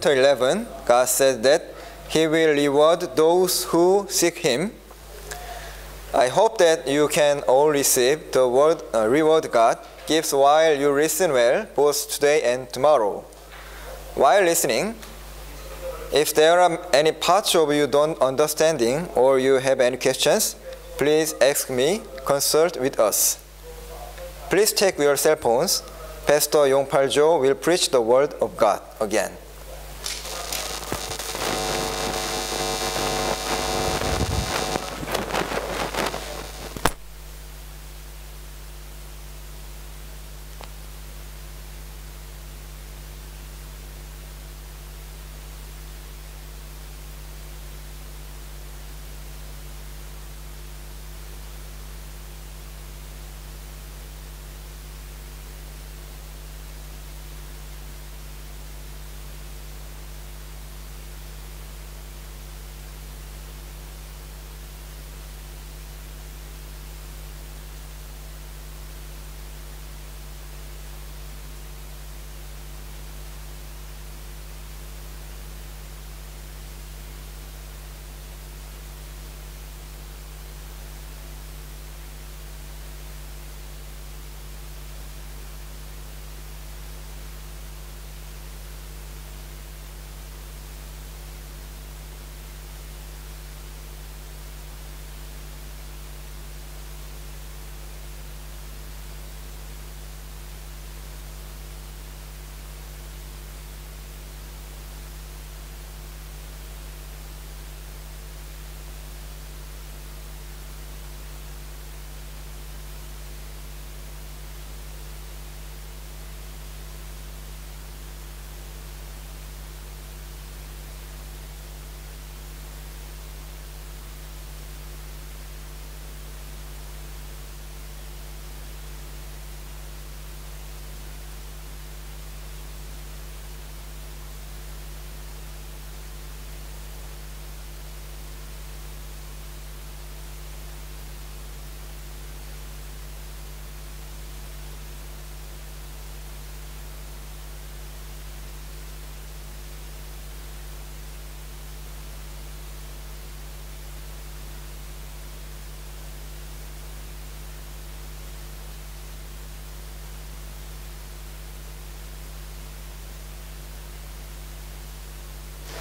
chapter 11, God says that He will reward those who seek Him. I hope that you can all receive the reward God gives while you listen well, both today and tomorrow. While listening, if there are any parts of you don't understanding or you have any questions, please ask me, consult with us. Please take your cell phones. Pastor Yongpal Jo will preach the word of God again.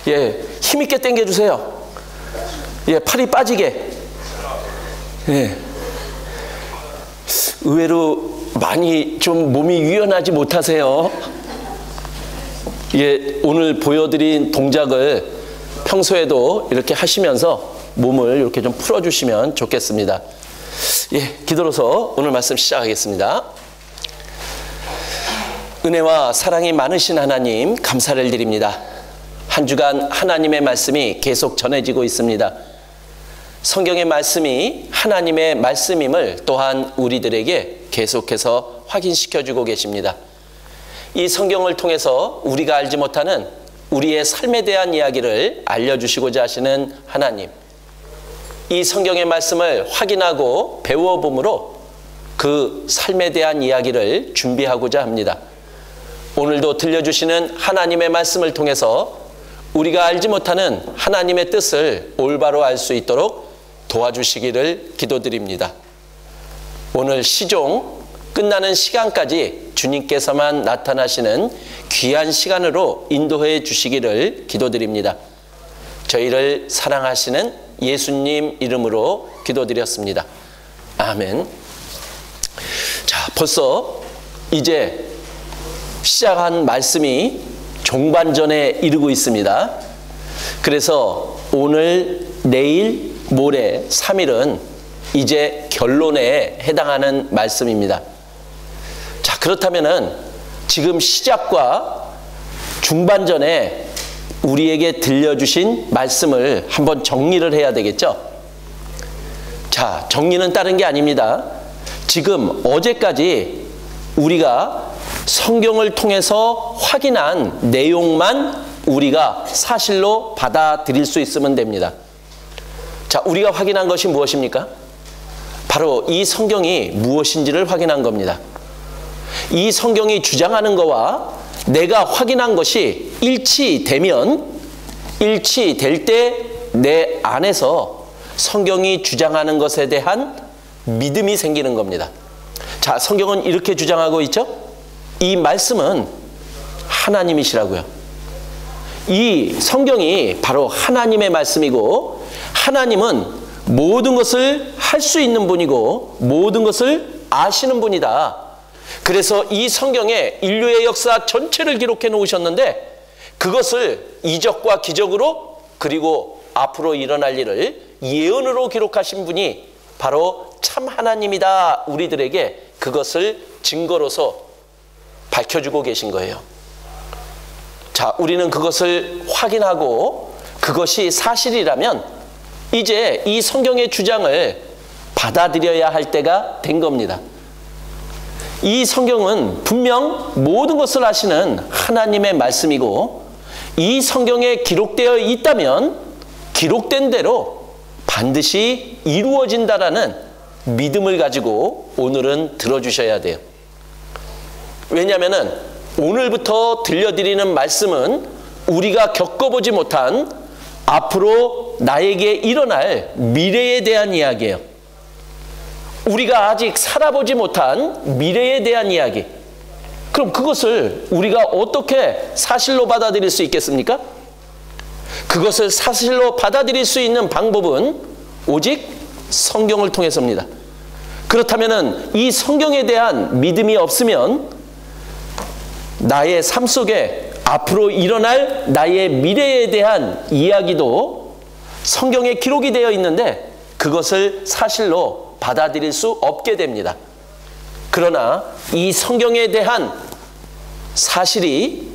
예, 힘있게 당겨주세요. 예, 팔이 빠지게. 예. 의외로 많이 좀 몸이 유연하지 못하세요. 예, 오늘 보여드린 동작을 평소에도 이렇게 하시면서 몸을 이렇게 좀 풀어주시면 좋겠습니다. 예, 기도로서 오늘 말씀 시작하겠습니다. 은혜와 사랑이 많으신 하나님, 감사를 드립니다. 한 주간 하나님의 말씀이 계속 전해지고 있습니다. 성경의 말씀이 하나님의 말씀임을 또한 우리들에게 계속해서 확인시켜주고 계십니다. 이 성경을 통해서 우리가 알지 못하는 우리의 삶에 대한 이야기를 알려주시고자 하시는 하나님, 이 성경의 말씀을 확인하고 배워봄으로 그 삶에 대한 이야기를 준비하고자 합니다. 오늘도 들려주시는 하나님의 말씀을 통해서 우리가 알지 못하는 하나님의 뜻을 올바로 알 수 있도록 도와주시기를 기도드립니다. 오늘 시종 끝나는 시간까지 주님께서만 나타나시는 귀한 시간으로 인도해 주시기를 기도드립니다. 저희를 사랑하시는 예수님 이름으로 기도드렸습니다. 아멘. 자, 벌써 이제 시작한 말씀이 종반전에 이르고 있습니다. 그래서 오늘, 내일, 모레 3일은 이제 결론에 해당하는 말씀입니다. 자, 그렇다면은 지금 시작과 중반전에 우리에게 들려주신 말씀을 한번 정리를 해야 되겠죠? 자, 정리는 다른 게 아닙니다. 지금 어제까지 우리가 성경을 통해서 확인한 내용만 우리가 사실로 받아들일 수 있으면 됩니다. 자, 우리가 확인한 것이 무엇입니까? 바로 이 성경이 무엇인지를 확인한 겁니다. 이 성경이 주장하는 것과 내가 확인한 것이 일치될 때 내 안에서 성경이 주장하는 것에 대한 믿음이 생기는 겁니다. 자, 성경은 이렇게 주장하고 있죠? 이 말씀은 하나님이시라고요. 이 성경이 바로 하나님의 말씀이고, 하나님은 모든 것을 할 수 있는 분이고 모든 것을 아시는 분이다. 그래서 이 성경에 인류의 역사 전체를 기록해 놓으셨는데, 그것을 이적과 기적으로, 그리고 앞으로 일어날 일을 예언으로 기록하신 분이 바로 참 하나님이다. 우리들에게 그것을 증거로서 밝혀주고 계신 거예요. 자, 우리는 그것을 확인하고 그것이 사실이라면 이제 이 성경의 주장을 받아들여야 할 때가 된 겁니다. 이 성경은 분명 모든 것을 아시는 하나님의 말씀이고, 이 성경에 기록되어 있다면 기록된 대로 반드시 이루어진다라는 믿음을 가지고 오늘은 들어주셔야 돼요. 왜냐하면 오늘부터 들려드리는 말씀은 우리가 겪어보지 못한 앞으로 나에게 일어날 미래에 대한 이야기예요. 우리가 아직 살아보지 못한 미래에 대한 이야기. 그럼 그것을 우리가 어떻게 사실로 받아들일 수 있겠습니까? 그것을 사실로 받아들일 수 있는 방법은 오직 성경을 통해서입니다. 그렇다면 이 성경에 대한 믿음이 없으면 나의 삶 속에 앞으로 일어날 나의 미래에 대한 이야기도 성경에 기록이 되어 있는데 그것을 사실로 받아들일 수 없게 됩니다. 그러나 이 성경에 대한 사실이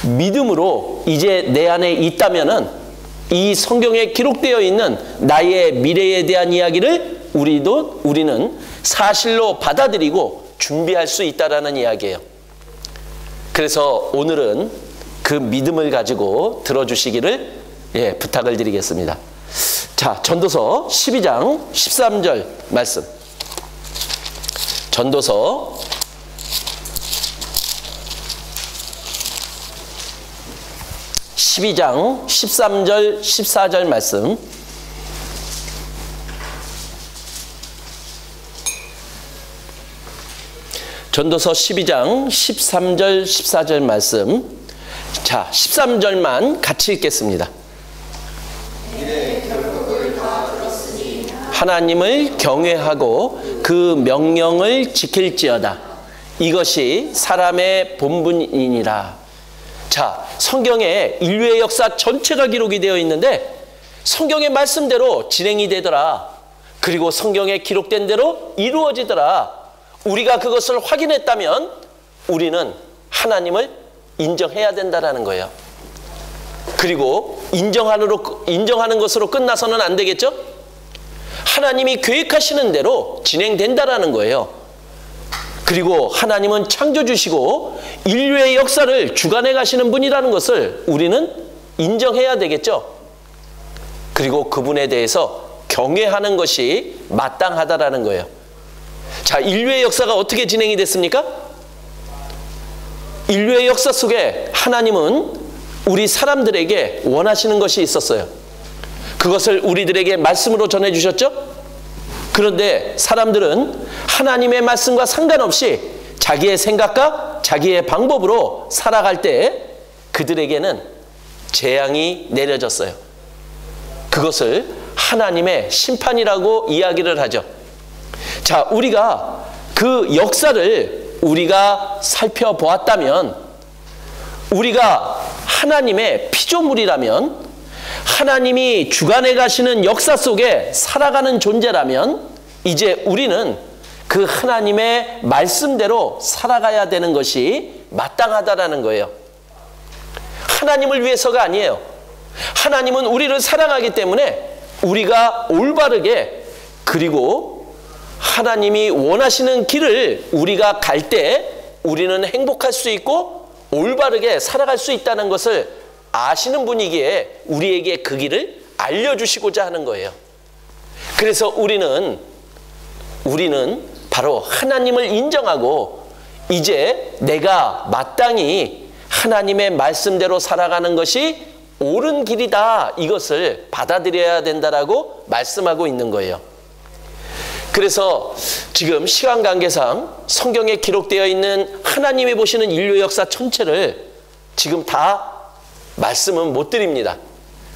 믿음으로 이제 내 안에 있다면은 이 성경에 기록되어 있는 나의 미래에 대한 이야기를 우리는 사실로 받아들이고 준비할 수 있다라는 이야기예요. 그래서 오늘은 그 믿음을 가지고 들어주시기를 부탁을 드리겠습니다. 자, 전도서 12장 13절 말씀. 전도서 12장 13절 14절 말씀. 전도서 12장 13절 14절 말씀. 자, 13절만 같이 읽겠습니다. 하나님을 경외하고 그 명령을 지킬지어다. 이것이 사람의 본분이니라. 자, 성경에 인류의 역사 전체가 기록이 되어 있는데 성경의 말씀대로 진행이 되더라. 그리고 성경에 기록된 대로 이루어지더라. 우리가 그것을 확인했다면 우리는 하나님을 인정해야 된다는 거예요. 그리고 인정하는 것으로 끝나서는 안 되겠죠? 하나님이 계획하시는 대로 진행된다라는 거예요. 그리고 하나님은 창조주시고 인류의 역사를 주관해 가시는 분이라는 것을 우리는 인정해야 되겠죠. 그리고 그분에 대해서 경외하는 것이 마땅하다라는 거예요. 자, 인류의 역사가 어떻게 진행이 됐습니까? 인류의 역사 속에 하나님은 우리 사람들에게 원하시는 것이 있었어요. 그것을 우리들에게 말씀으로 전해주셨죠? 그런데 사람들은 하나님의 말씀과 상관없이 자기의 생각과 자기의 방법으로 살아갈 때 그들에게는 재앙이 내려졌어요. 그것을 하나님의 심판이라고 이야기를 하죠. 자, 우리가 그 역사를 우리가 살펴보았다면, 우리가 하나님의 피조물이라면, 하나님이 주관해 가시는 역사 속에 살아가는 존재라면 이제 우리는 그 하나님의 말씀대로 살아가야 되는 것이 마땅하다라는 거예요. 하나님을 위해서가 아니에요. 하나님은 우리를 사랑하기 때문에 우리가 올바르게, 그리고 하나님이 원하시는 길을 우리가 갈 때 우리는 행복할 수 있고 올바르게 살아갈 수 있다는 것을 아시는 분이기에 우리에게 그 길을 알려주시고자 하는 거예요. 그래서 우리는 바로 하나님을 인정하고 이제 내가 마땅히 하나님의 말씀대로 살아가는 것이 옳은 길이다. 이것을 받아들여야 된다라고 말씀하고 있는 거예요. 그래서 지금 시간 관계상 성경에 기록되어 있는 하나님이 보시는 인류 역사 전체를 지금 다 말씀은 못 드립니다.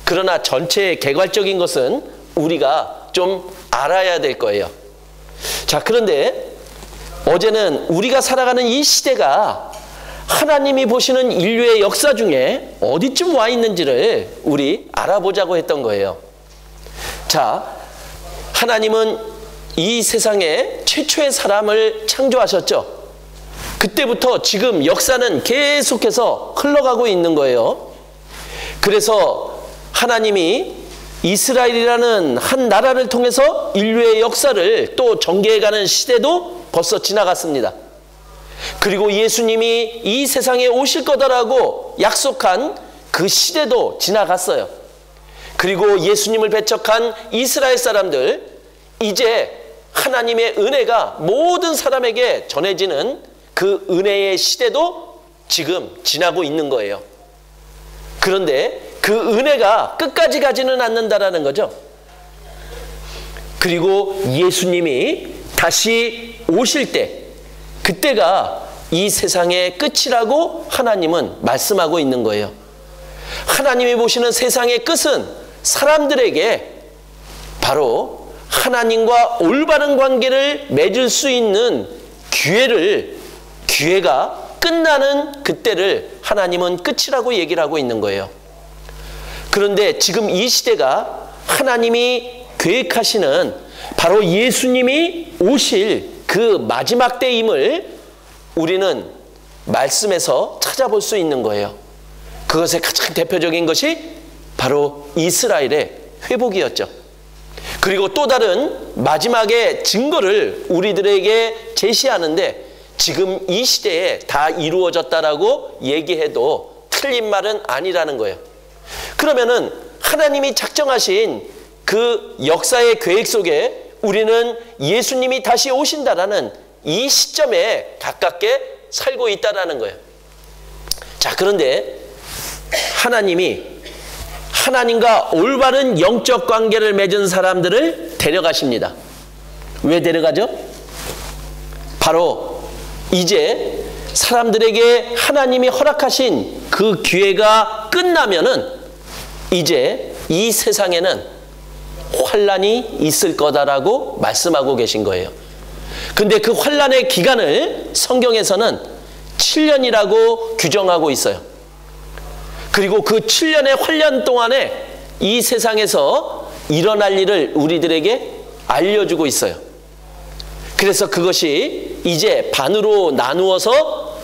그러나 전체의 개괄적인 것은 우리가 좀 알아야 될 거예요. 자, 그런데 어제는 우리가 살아가는 이 시대가 하나님이 보시는 인류의 역사 중에 어디쯤 와 있는지를 우리 알아보자고 했던 거예요. 자, 하나님은 이 세상에 최초의 사람을 창조하셨죠. 그때부터 지금 역사는 계속해서 흘러가고 있는 거예요. 그래서 하나님이 이스라엘이라는 한 나라를 통해서 인류의 역사를 또 전개해가는 시대도 벌써 지나갔습니다. 그리고 예수님이 이 세상에 오실 거다라고 약속한 그 시대도 지나갔어요. 그리고 예수님을 배척한 이스라엘 사람들, 이제 하나님의 은혜가 모든 사람에게 전해지는 그 은혜의 시대도 지금 지나고 있는 거예요. 그런데 그 은혜가 끝까지 가지는 않는다라는 거죠. 그리고 예수님이 다시 오실 때, 그때가 이 세상의 끝이라고 하나님은 말씀하고 있는 거예요. 하나님이 보시는 세상의 끝은 사람들에게 바로 하나님과 올바른 관계를 맺을 수 있는 기회가 끝나는 그때를 하나님은 끝이라고 얘기를 하고 있는 거예요. 그런데 지금 이 시대가 하나님이 계획하시는 바로 예수님이 오실 그 마지막 때임을 우리는 말씀에서 찾아볼 수 있는 거예요. 그것의 가장 대표적인 것이 바로 이스라엘의 회복이었죠. 그리고 또 다른 마지막의 증거를 우리들에게 제시하는데 지금 이 시대에 다 이루어졌다라고 얘기해도 틀린 말은 아니라는 거예요. 그러면은 하나님이 작정하신 그 역사의 계획 속에 우리는 예수님이 다시 오신다라는 이 시점에 가깝게 살고 있다라는 거예요. 자, 그런데 하나님이 하나님과 올바른 영적 관계를 맺은 사람들을 데려가십니다. 왜 데려가죠? 바로 이제 사람들에게 하나님이 허락하신 그 기회가 끝나면은 이제 이 세상에는 환란이 있을 거다라고 말씀하고 계신 거예요. 근데 그 환란의 기간을 성경에서는 7년이라고 규정하고 있어요. 그리고 그 7년의 환란 동안에 이 세상에서 일어날 일을 우리들에게 알려주고 있어요. 그래서 그것이 이제 반으로 나누어서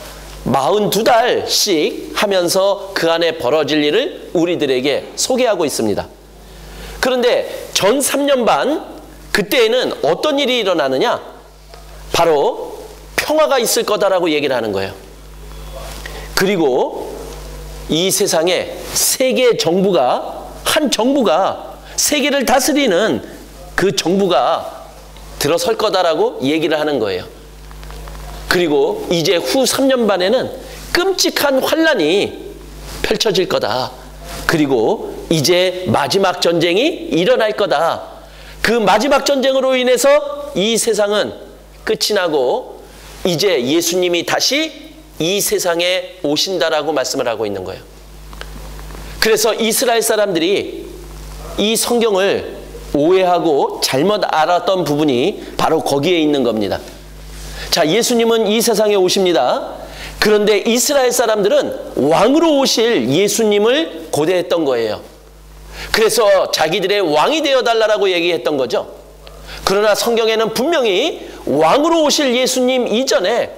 42달씩 하면서 그 안에 벌어질 일을 우리들에게 소개하고 있습니다. 그런데 전 3년 반 그때에는 어떤 일이 일어나느냐? 바로 평화가 있을 거다라고 얘기를 하는 거예요. 그리고 이 세상에 세계 정부가, 한 정부가 세계를 다스리는 그 정부가 들어설 거다라고 얘기를 하는 거예요. 그리고 이제 후 3년 반에는 끔찍한 환란이 펼쳐질 거다. 그리고 이제 마지막 전쟁이 일어날 거다. 그 마지막 전쟁으로 인해서 이 세상은 끝이 나고 이제 예수님이 다시 이 세상에 오신다라고 말씀을 하고 있는 거예요. 그래서 이스라엘 사람들이 이 성경을 오해하고 잘못 알았던 부분이 바로 거기에 있는 겁니다. 자, 예수님은 이 세상에 오십니다. 그런데 이스라엘 사람들은 왕으로 오실 예수님을 고대했던 거예요. 그래서 자기들의 왕이 되어달라고 얘기했던 거죠. 그러나 성경에는 분명히 왕으로 오실 예수님 이전에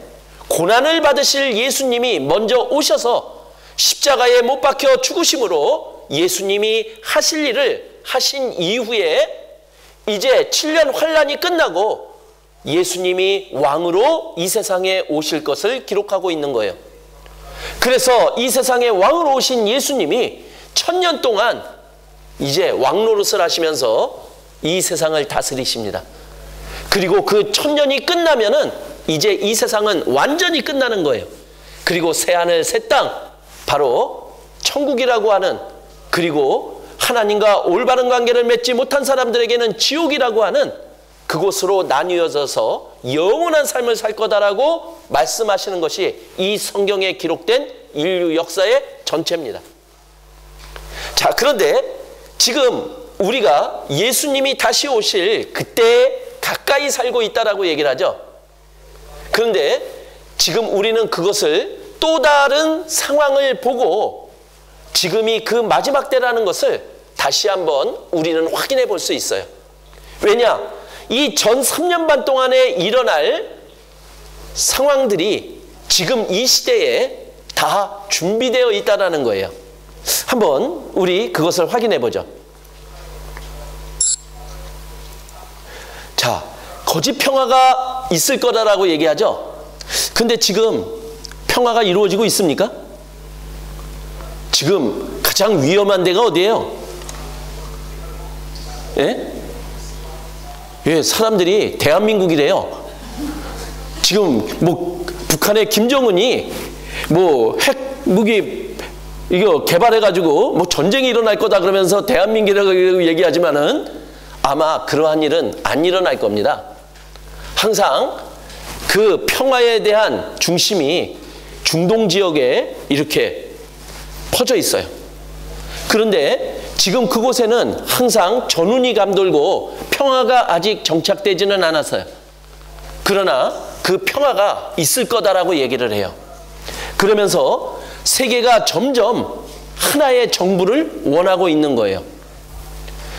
고난을 받으실 예수님이 먼저 오셔서 십자가에 못 박혀 죽으심으로 예수님이 하실 일을 하신 이후에 이제 7년 환란이 끝나고 예수님이 왕으로 이 세상에 오실 것을 기록하고 있는 거예요. 그래서 이 세상에 왕으로 오신 예수님이 1000년 동안 이제 왕노릇을 하시면서 이 세상을 다스리십니다. 그리고 그 1000년이 끝나면은 이제 이 세상은 완전히 끝나는 거예요. 그리고 새하늘 새 땅, 바로 천국이라고 하는, 그리고 하나님과 올바른 관계를 맺지 못한 사람들에게는 지옥이라고 하는 그곳으로 나뉘어져서 영원한 삶을 살 거다라고 말씀하시는 것이 이 성경에 기록된 인류 역사의 전체입니다. 자, 그런데 지금 우리가 예수님이 다시 오실 그때에 가까이 살고 있다라고 얘기를 하죠. 그런데 지금 우리는 그것을 또 다른 상황을 보고 지금이 그 마지막 때라는 것을 다시 한번 우리는 확인해 볼 수 있어요. 왜냐? 이 전 3년 반 동안에 일어날 상황들이 지금 이 시대에 다 준비되어 있다는 거예요. 한번 우리 그것을 확인해 보죠. 자, 거짓 평화가 있을 거라고 얘기하죠. 근데 지금 평화가 이루어지고 있습니까? 지금 가장 위험한 데가 어디예요? 예? 예, 사람들이 대한민국이래요. 지금 뭐 북한의 김정은이 뭐 핵무기 이거 개발해가지고 뭐 전쟁이 일어날 거다 그러면서 대한민국이라고 얘기하지만은 아마 그러한 일은 안 일어날 겁니다. 항상 그 평화에 대한 중심이 중동 지역에 이렇게 퍼져 있어요. 그런데 지금 그곳에는 항상 전운이 감돌고 평화가 아직 정착되지는 않았어요. 그러나 그 평화가 있을 거다라고 얘기를 해요. 그러면서 세계가 점점 하나의 정부를 원하고 있는 거예요.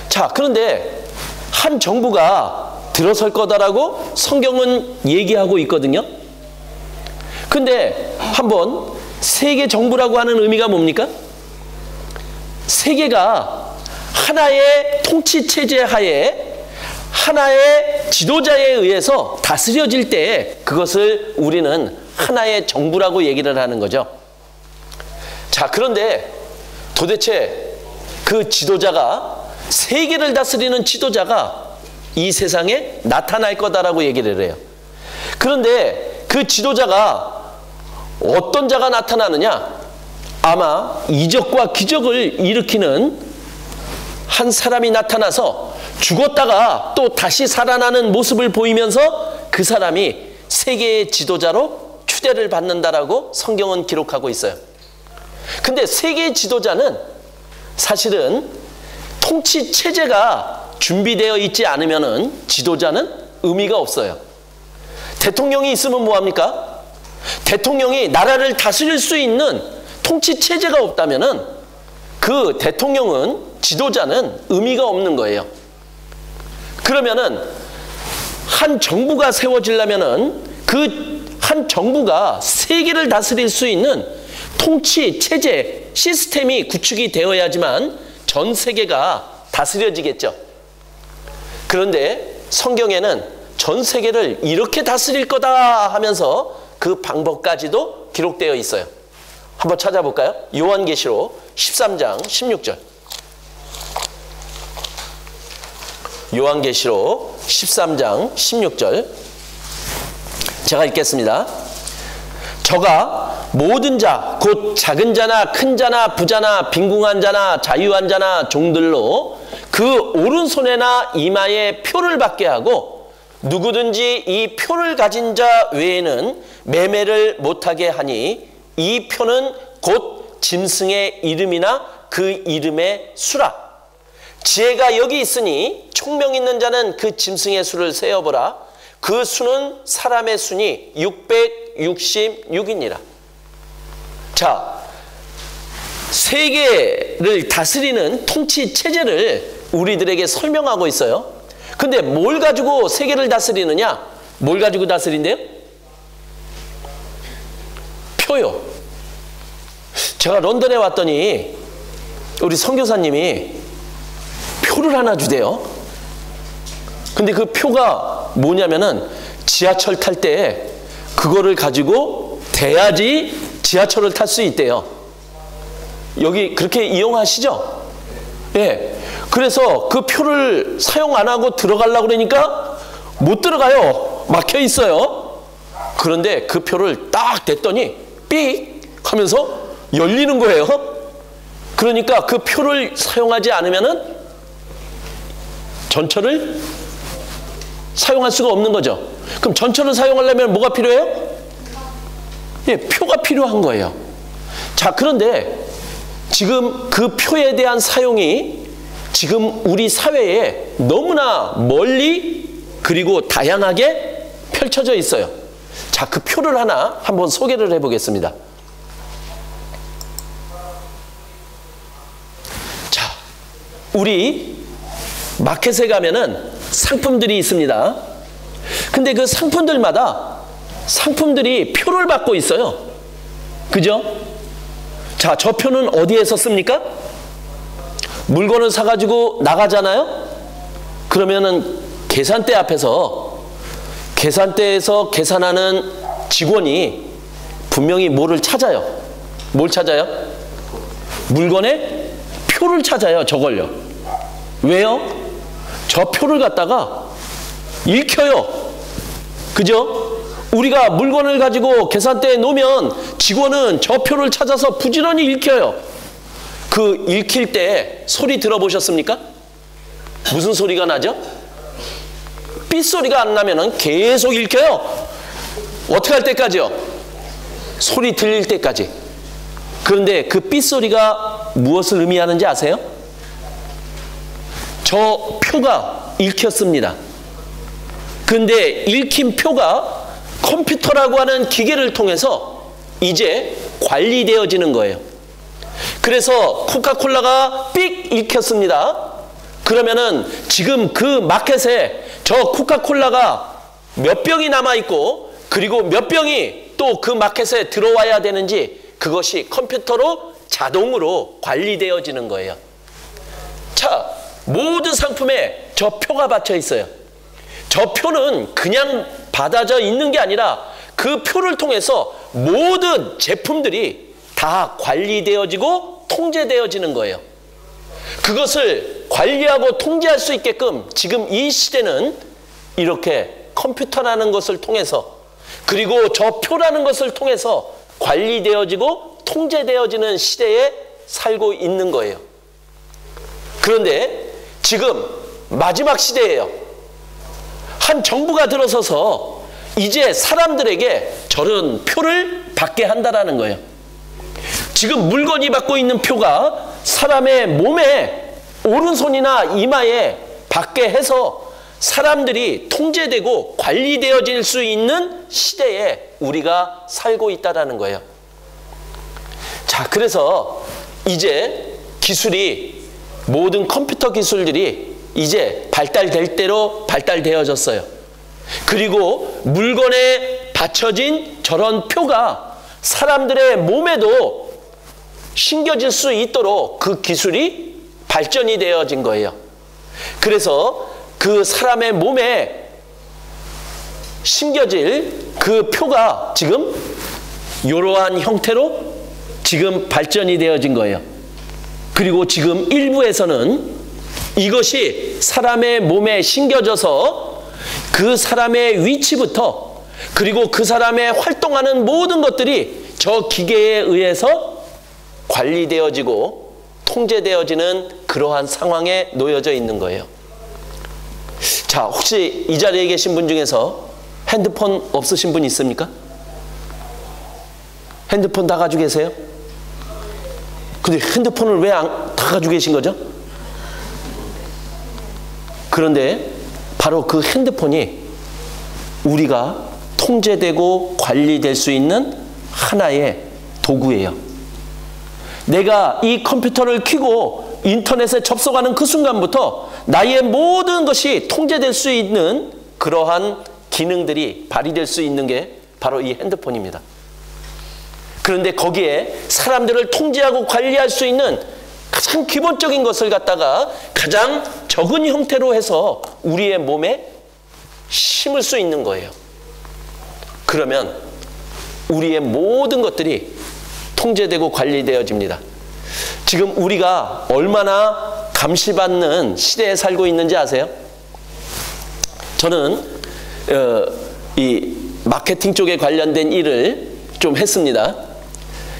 자, 그런데 한 정부가 들어설 거다라고 성경은 얘기하고 있거든요. 근데 한번 세계 정부라고 하는 의미가 뭡니까? 세계가 하나의 통치 체제 하에 하나의 지도자에 의해서 다스려질 때 그것을 우리는 하나의 정부라고 얘기를 하는 거죠. 자, 그런데 도대체 그 지도자가, 세계를 다스리는 지도자가 이 세상에 나타날 거다라고 얘기를 해요. 그런데 그 지도자가 어떤 자가 나타나느냐? 아마 이적과 기적을 일으키는 한 사람이 나타나서 죽었다가 또 다시 살아나는 모습을 보이면서 그 사람이 세계의 지도자로 추대를 받는다라고 성경은 기록하고 있어요. 근데 세계의 지도자는 사실은 통치 체제가 준비되어 있지 않으면은 지도자는 의미가 없어요. 대통령이 있으면 뭐합니까? 대통령이 나라를 다스릴 수 있는 통치 체제가 없다면은 그 대통령은, 지도자는 의미가 없는 거예요. 그러면은 한 정부가 세워지려면은 그 한 정부가 세계를 다스릴 수 있는 통치 체제, 시스템이 구축이 되어야지만 전 세계가 다스려지겠죠. 그런데 성경에는 전 세계를 이렇게 다스릴 거다 하면서 그 방법까지도 기록되어 있어요. 한번 찾아볼까요? 요한계시록 13장 16절. 요한계시록 13장 16절. 제가 읽겠습니다. 저가 모든 자, 곧 작은 자나 큰 자나 부자나 빈궁한 자나 자유한 자나 종들로 그 오른손에나 이마에 표를 받게 하고 누구든지 이 표를 가진 자 외에는 매매를 못하게 하니 이 표는 곧 짐승의 이름이나 그 이름의 수라. 지혜가 여기 있으니 총명 있는 자는 그 짐승의 수를 세어보라. 그 수는 사람의 수니 666이니라. 자, 세계를 다스리는 통치 체제를 우리들에게 설명하고 있어요. 근데 뭘 가지고 세계를 다스리느냐? 뭘 가지고 다스린대요? 표요. 제가 런던에 왔더니 우리 선교사님이 표를 하나 주대요. 근데 그 표가 뭐냐면은 지하철 탈 때 그거를 가지고 대야지 지하철을 탈 수 있대요. 여기 그렇게 이용하시죠? 예. 그래서 그 표를 사용 안 하고 들어가려고 그러니까 못 들어가요. 막혀 있어요. 그런데 그 표를 딱 댔더니 삑 하면서 열리는 거예요. 그러니까 그 표를 사용하지 않으면은 전철을 사용할 수가 없는 거죠. 그럼 전철을 사용하려면 뭐가 필요해요? 예, 표가 필요한 거예요. 자, 그런데 지금 그 표에 대한 사용이 지금 우리 사회에 너무나 멀리 그리고 다양하게 펼쳐져 있어요. 자, 그 표를 하나 한번 소개를 해보겠습니다. 자, 우리 마켓에 가면은 상품들이 있습니다. 근데 그 상품들마다 상품들이 표를 받고 있어요. 그죠? 자, 저 표는 어디에서 씁니까? 물건을 사가지고 나가잖아요? 그러면은 계산대 앞에서 계산대에서 계산하는 직원이 분명히 뭐를 찾아요? 뭘 찾아요? 물건의 표를 찾아요. 저걸요. 왜요? 저 표를 갖다가 읽혀요. 그죠? 우리가 물건을 가지고 계산대에 놓으면 직원은 저 표를 찾아서 부지런히 읽혀요. 그 읽힐 때 소리 들어보셨습니까? 무슨 소리가 나죠? 삐소리가 안 나면은 계속 읽혀요. 어떻게 할 때까지요? 소리 들릴 때까지. 그런데 그 삐소리가 무엇을 의미하는지 아세요? 저 표가 읽혔습니다. 근데 읽힌 표가 컴퓨터라고 하는 기계를 통해서 이제 관리되어지는 거예요. 그래서 코카콜라가 삑 읽혔습니다. 그러면은 지금 그 마켓에 저 코카콜라가 몇 병이 남아있고 그리고 몇 병이 또 그 마켓에 들어와야 되는지 그것이 컴퓨터로 자동으로 관리되어지는 거예요. 자, 모든 상품에 저 표가 받쳐 있어요. 저 표는 그냥 받아져 있는 게 아니라 그 표를 통해서 모든 제품들이 다 관리되어지고 통제되어지는 거예요. 그것을 관리하고 통제할 수 있게끔 지금 이 시대는 이렇게 컴퓨터라는 것을 통해서 그리고 저 표라는 것을 통해서 관리되어지고 통제되어지는 시대에 살고 있는 거예요. 그런데 지금 마지막 시대예요. 한 정부가 들어서서 이제 사람들에게 저런 표를 받게 한다라는 거예요. 지금 물건이 받고 있는 표가 사람의 몸에 오른손이나 이마에 받게 해서 사람들이 통제되고 관리되어질 수 있는 시대에 우리가 살고 있다는 거예요. 자, 그래서 이제 기술이 모든 컴퓨터 기술들이 이제 발달될 대로 발달되어졌어요. 그리고 물건에 받쳐진 저런 표가 사람들의 몸에도 심겨질 수 있도록 그 기술이 발전이 되어진 거예요. 그래서 그 사람의 몸에 심겨질 그 표가 지금 이러한 형태로 지금 발전이 되어진 거예요. 그리고 지금 일부에서는 이것이 사람의 몸에 심겨져서 그 사람의 위치부터 그리고 그 사람의 활동하는 모든 것들이 저 기계에 의해서 관리되어지고 통제되어지는 그러한 상황에 놓여져 있는 거예요. 자, 혹시 이 자리에 계신 분 중에서 핸드폰 없으신 분 있습니까? 핸드폰 다 가지고 계세요? 근데 핸드폰을 왜 다 가지고 계신 거죠? 그런데 바로 그 핸드폰이 우리가 통제되고 관리될 수 있는 하나의 도구예요. 내가 이 컴퓨터를 켜고 인터넷에 접속하는 그 순간부터 나의 모든 것이 통제될 수 있는 그러한 기능들이 발휘될 수 있는 게 바로 이 핸드폰입니다. 그런데 거기에 사람들을 통제하고 관리할 수 있는 가장 기본적인 것을 갖다가 가장 적은 형태로 해서 우리의 몸에 심을 수 있는 거예요. 그러면 우리의 모든 것들이 통제되고 관리되어집니다. 지금 우리가 얼마나 감시받는 시대에 살고 있는지 아세요? 저는 이 마케팅 쪽에 관련된 일을 좀 했습니다.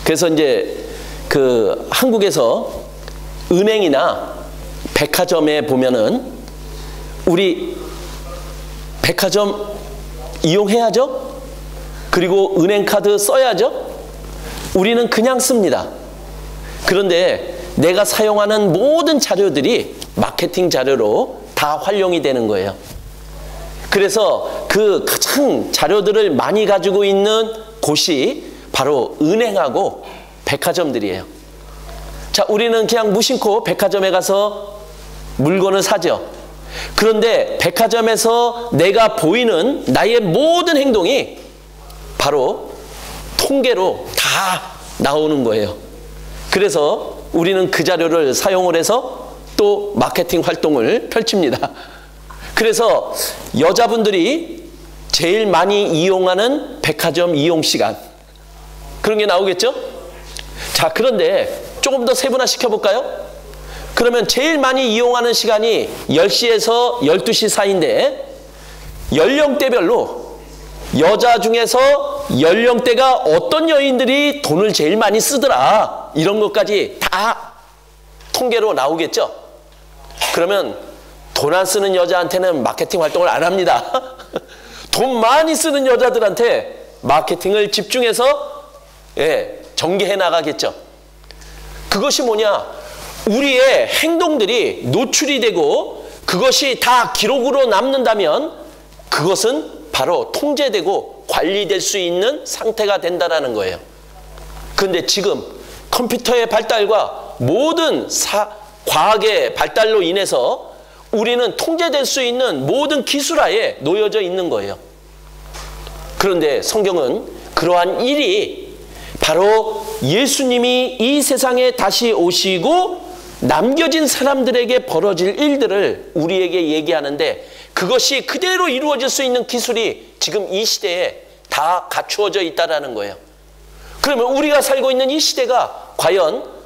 그래서 이제 그 한국에서 은행이나 백화점에 보면은 우리 백화점 이용해야죠. 그리고 은행카드 써야죠. 우리는 그냥 씁니다. 그런데 내가 사용하는 모든 자료들이 마케팅 자료로 다 활용이 되는 거예요. 그래서 그 가장 자료들을 많이 가지고 있는 곳이 바로 은행하고 백화점들이에요. 자, 우리는 그냥 무심코 백화점에 가서 물건을 사죠. 그런데 백화점에서 내가 보이는 나의 모든 행동이 바로 통계로 다 나오는 거예요. 그래서 우리는 그 자료를 사용을 해서 또 마케팅 활동을 펼칩니다. 그래서 여자분들이 제일 많이 이용하는 백화점 이용 시간, 그런 게 나오겠죠? 자, 그런데 조금 더 세분화 시켜볼까요? 그러면 제일 많이 이용하는 시간이 10시에서 12시 사이인데 연령대별로 여자 중에서 연령대가 어떤 여인들이 돈을 제일 많이 쓰더라, 이런 것까지 다 통계로 나오겠죠? 그러면 돈 안 쓰는 여자한테는 마케팅 활동을 안 합니다. 돈 많이 쓰는 여자들한테 마케팅을 집중해서 전개해 나가겠죠. 그것이 뭐냐? 우리의 행동들이 노출이 되고 그것이 다 기록으로 남는다면 그것은 바로 통제되고 관리될 수 있는 상태가 된다는 거예요. 그런데 지금 컴퓨터의 발달과 모든 과학의 발달로 인해서 우리는 통제될 수 있는 모든 기술하에 놓여져 있는 거예요. 그런데 성경은 그러한 일이 바로 예수님이 이 세상에 다시 오시고 남겨진 사람들에게 벌어질 일들을 우리에게 얘기하는데, 그것이 그대로 이루어질 수 있는 기술이 지금 이 시대에 다 갖추어져 있다는 거예요. 그러면 우리가 살고 있는 이 시대가 과연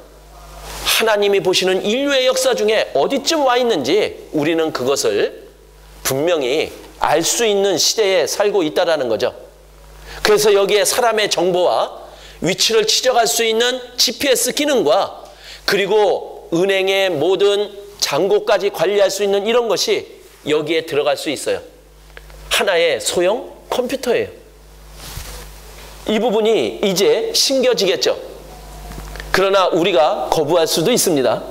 하나님이 보시는 인류의 역사 중에 어디쯤 와 있는지 우리는 그것을 분명히 알 수 있는 시대에 살고 있다는 거죠. 그래서 여기에 사람의 정보와 위치를 추적할 수 있는 GPS 기능과 그리고 은행의 모든 잔고까지 관리할 수 있는 이런 것이 여기에 들어갈 수 있어요. 하나의 소형 컴퓨터예요. 이 부분이 이제 신겨지겠죠. 그러나 우리가 거부할 수도 있습니다.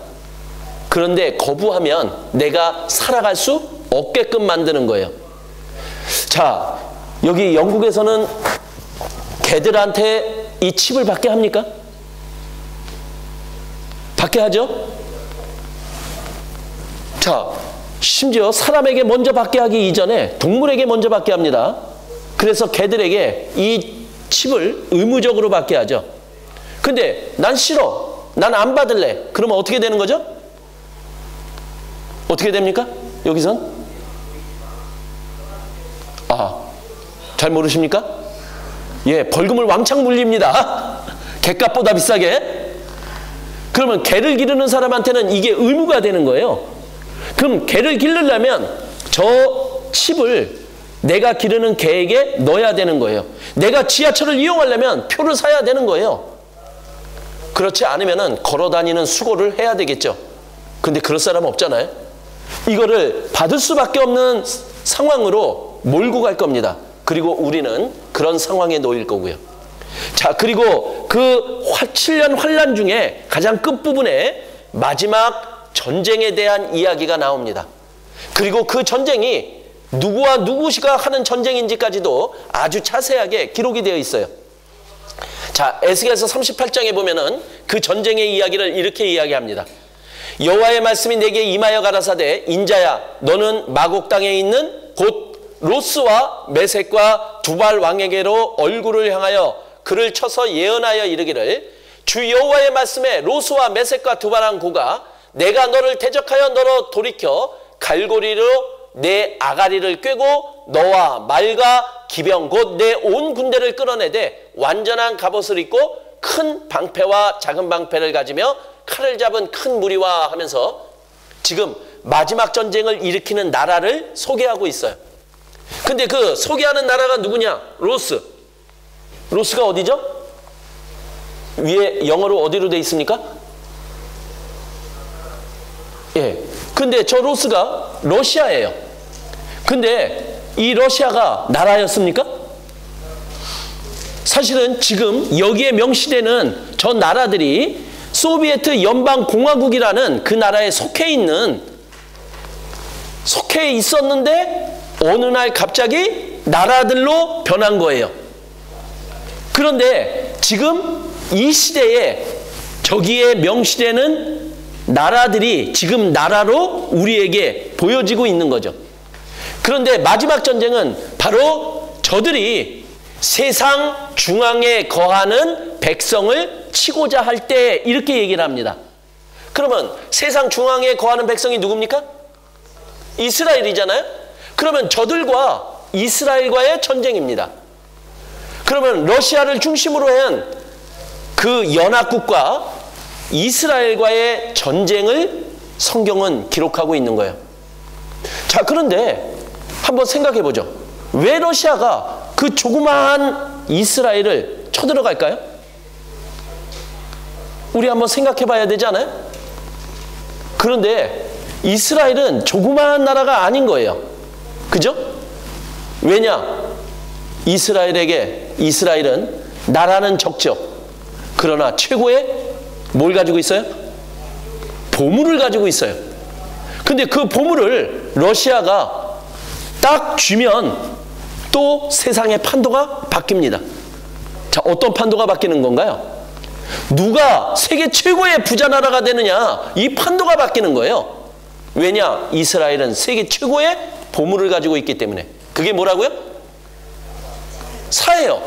그런데 거부하면 내가 살아갈 수 없게끔 만드는 거예요. 자, 여기 영국에서는 개들한테 이 칩을 받게 합니까? 받게 하죠? 자, 심지어 사람에게 먼저 받게 하기 이전에 동물에게 먼저 받게 합니다. 그래서 개들에게 이 칩을 의무적으로 받게 하죠. 근데 난 싫어, 난 안 받을래. 그러면 어떻게 되는 거죠? 어떻게 됩니까? 여기선? 잘 모르십니까? 예, 벌금을 왕창 물립니다. 갯값보다 비싸게. 그러면 개를 기르는 사람한테는 이게 의무가 되는 거예요. 그럼 개를 기르려면 저 칩을 내가 기르는 개에게 넣어야 되는 거예요. 내가 지하철을 이용하려면 표를 사야 되는 거예요. 그렇지 않으면 걸어다니는 수고를 해야 되겠죠. 근데 그럴 사람 없잖아요. 이거를 받을 수밖에 없는 상황으로 몰고 갈 겁니다. 그리고 우리는 그런 상황에 놓일 거고요. 자, 그리고 그 7년 환란 중에 가장 끝부분에 마지막 전쟁에 대한 이야기가 나옵니다. 그리고 그 전쟁이 누구와 누구가 하는 전쟁인지까지도 아주 자세하게 기록이 되어 있어요. 자, 에스겔서 38장에 보면은 그 전쟁의 이야기를 이렇게 이야기합니다. 여호와의 말씀이 내게 임하여 가라사대, 인자야, 너는 마곡 땅에 있는 곧 로스와 메섹과 두발 왕에게로 얼굴을 향하여 그를 쳐서 예언하여 이르기를, 주 여호와의 말씀에 로스와 메섹과 두발 왕 고가 내가 너를 대적하여 너로 돌이켜 갈고리로 내 아가리를 꿰고 너와 말과 기병 곧 내 온 군대를 끌어내되 완전한 갑옷을 입고 큰 방패와 작은 방패를 가지며 칼을 잡은 큰 무리와 하면서 지금 마지막 전쟁을 일으키는 나라를 소개하고 있어요. 근데 그 소개하는 나라가 누구냐? 로스. 로스가 어디죠? 위에 영어로 어디로 돼 있습니까? 예. 근데 저 로스가 러시아예요. 근데 이 러시아가 나라였습니까? 사실은 지금 여기에 명시되는 저 나라들이 소비에트 연방공화국이라는 그 나라에 속해 있었는데 어느 날 갑자기 나라들로 변한 거예요. 그런데 지금 이 시대에 저기에 명시되는 나라들이 지금 나라로 우리에게 보여지고 있는 거죠. 그런데 마지막 전쟁은 바로 저들이 세상 중앙에 거하는 백성을 치고자 할 때 이렇게 얘기를 합니다. 그러면 세상 중앙에 거하는 백성이 누굽니까? 이스라엘이잖아요. 그러면 저들과 이스라엘과의 전쟁입니다. 그러면 러시아를 중심으로 한 그 연합국과 이스라엘과의 전쟁을 성경은 기록하고 있는 거예요. 자, 그런데 한번 생각해 보죠. 왜 러시아가 그 조그마한 이스라엘을 쳐들어갈까요? 우리 한번 생각해 봐야 되지 않아요? 그런데 이스라엘은 조그마한 나라가 아닌 거예요. 그죠? 왜냐? 이스라엘은 나라는 적죠. 그러나 최고의 뭘 가지고 있어요? 보물을 가지고 있어요. 근데 그 보물을 러시아가 딱 쥐면 또 세상의 판도가 바뀝니다. 자, 어떤 판도가 바뀌는 건가요? 누가 세계 최고의 부자 나라가 되느냐, 이 판도가 바뀌는 거예요. 왜냐? 이스라엘은 세계 최고의 보물을 가지고 있기 때문에. 그게 뭐라고요? 사예요.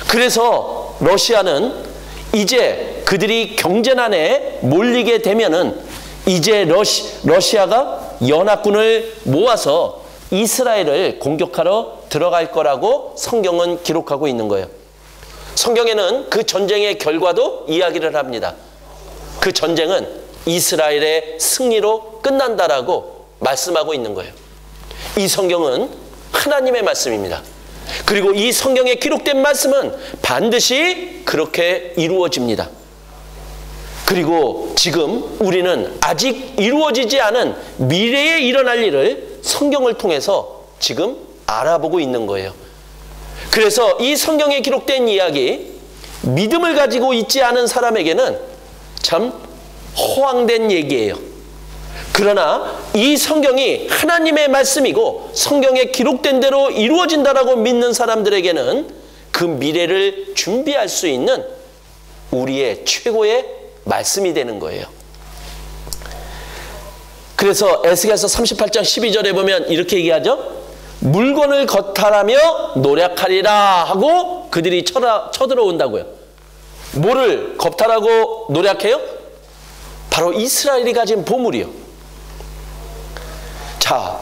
그래서 러시아는 이제 그들이 경제난에 몰리게 되면은 이제 러시아가 연합군을 모아서 이스라엘을 공격하러 들어갈 거라고 성경은 기록하고 있는 거예요. 성경에는 그 전쟁의 결과도 이야기를 합니다. 그 전쟁은 이스라엘의 승리로 끝난다라고 말씀하고 있는 거예요. 이 성경은 하나님의 말씀입니다. 그리고 이 성경에 기록된 말씀은 반드시 그렇게 이루어집니다. 그리고 지금 우리는 아직 이루어지지 않은 미래에 일어날 일을 성경을 통해서 지금 알아보고 있는 거예요. 그래서 이 성경에 기록된 이야기, 믿음을 가지고 있지 않은 사람에게는 참 허황된 얘기예요. 그러나 이 성경이 하나님의 말씀이고 성경에 기록된 대로 이루어진다라고 믿는 사람들에게는 그 미래를 준비할 수 있는 우리의 최고의 말씀이 되는 거예요. 그래서 에스겔서 38장 12절에 보면 이렇게 얘기하죠. 물건을 거탈하며 노력하리라 하고 그들이 쳐들어온다고요. 뭐를 겁탈하고 노력해요? 바로 이스라엘이 가진 보물이요. 자,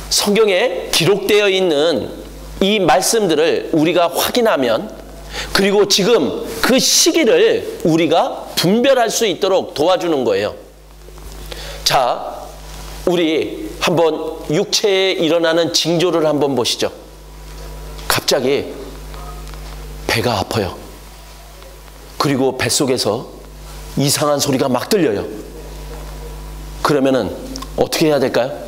성경에 기록되어 있는 이 말씀들을 우리가 확인하면, 그리고 지금 그 시기를 우리가 분별할 수 있도록 도와주는 거예요. 자, 우리 한번 육체에 일어나는 징조를 한번 보시죠. 갑자기 배가 아파요. 그리고 뱃속에서 이상한 소리가 막 들려요. 그러면은 어떻게 해야 될까요?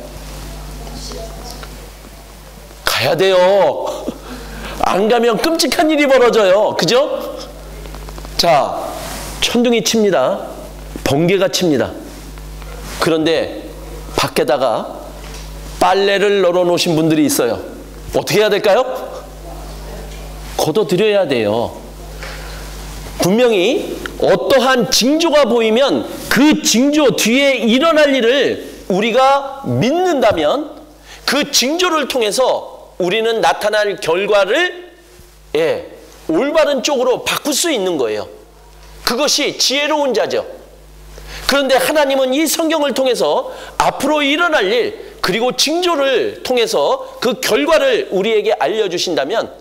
가야 돼요. 안 가면 끔찍한 일이 벌어져요. 그죠? 자, 천둥이 칩니다. 번개가 칩니다. 그런데 밖에다가 빨래를 널어 놓으신 분들이 있어요. 어떻게 해야 될까요? 걷어들여야 돼요. 분명히 어떠한 징조가 보이면 그 징조 뒤에 일어날 일을 우리가 믿는다면 그 징조를 통해서 우리는 나타날 결과를 올바른 쪽으로 바꿀 수 있는 거예요. 그것이 지혜로운 자죠. 그런데 하나님은 이 성경을 통해서 앞으로 일어날 일, 그리고 징조를 통해서 그 결과를 우리에게 알려주신다면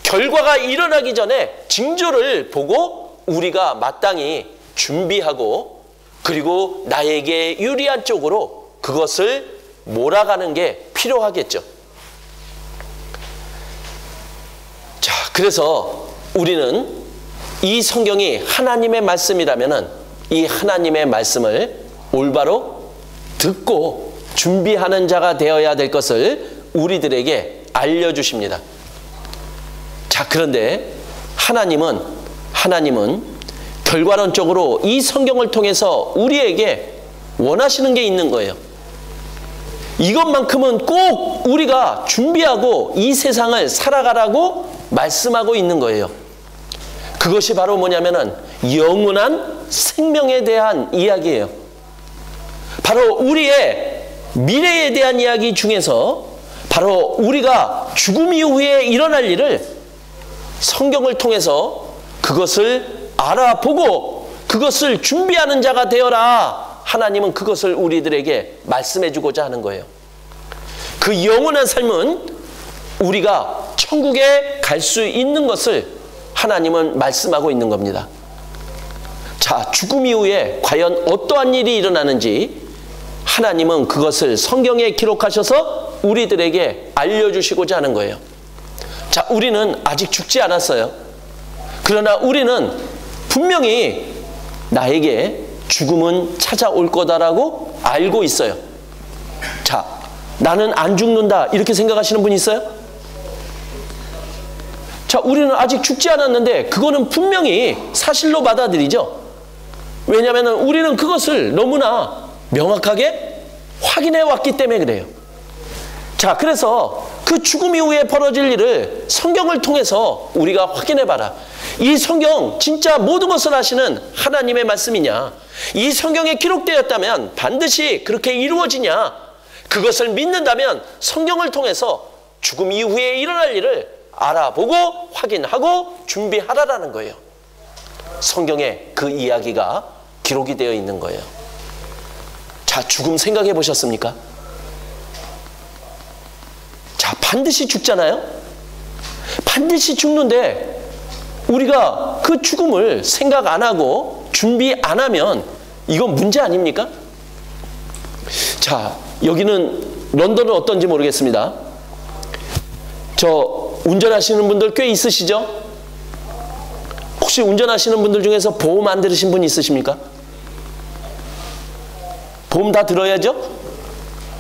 결과가 일어나기 전에 징조를 보고 우리가 마땅히 준비하고 그리고 나에게 유리한 쪽으로 그것을 몰아가는 게 필요하겠죠. 자, 그래서 우리는 이 성경이 하나님의 말씀이라면은 이 하나님의 말씀을 올바로 듣고 준비하는 자가 되어야 될 것을 우리들에게 알려주십니다. 자, 그런데 하나님은 결과론적으로 이 성경을 통해서 우리에게 원하시는 게 있는 거예요. 이것만큼은 꼭 우리가 준비하고 이 세상을 살아가라고 말씀하고 있는 거예요. 그것이 바로 뭐냐면은 영원한 생명에 대한 이야기예요. 바로 우리의 미래에 대한 이야기 중에서 바로 우리가 죽음 이후에 일어날 일을 성경을 통해서 그것을 알아보고 그것을 준비하는 자가 되어라. 하나님은 그것을 우리들에게 말씀해 주고자 하는 거예요. 그 영원한 삶은 우리가 천국에 갈 수 있는 것을 하나님은 말씀하고 있는 겁니다. 자, 죽음 이후에 과연 어떠한 일이 일어나는지 하나님은 그것을 성경에 기록하셔서 우리들에게 알려주시고자 하는 거예요. 자, 우리는 아직 죽지 않았어요. 그러나 우리는 분명히 나에게 죽음은 찾아올 거다라고 알고 있어요. 자, 나는 안 죽는다 이렇게 생각하시는 분 있어요? 자, 우리는 아직 죽지 않았는데 그거는 분명히 사실로 받아들이죠. 왜냐하면 우리는 그것을 너무나 명확하게 확인해 왔기 때문에 그래요. 자, 그래서 그 죽음 이후에 벌어질 일을 성경을 통해서 우리가 확인해 봐라. 이 성경 진짜 모든 것을 하시는 하나님의 말씀이냐? 이 성경에 기록되었다면 반드시 그렇게 이루어지냐? 그것을 믿는다면 성경을 통해서 죽음 이후에 일어날 일을 알아보고 확인하고 준비하라라는 거예요. 성경에 그 이야기가 기록이 되어 있는 거예요. 자, 죽음 생각해 보셨습니까? 자, 반드시 죽잖아요? 반드시 죽는데 우리가 그 죽음을 생각 안 하고 준비 안 하면 이건 문제 아닙니까? 자, 여기는 런던은 어떤지 모르겠습니다. 저 운전하시는 분들 꽤 있으시죠? 혹시 운전하시는 분들 중에서 보험 안 들으신 분 있으십니까? 보험 다 들어야죠?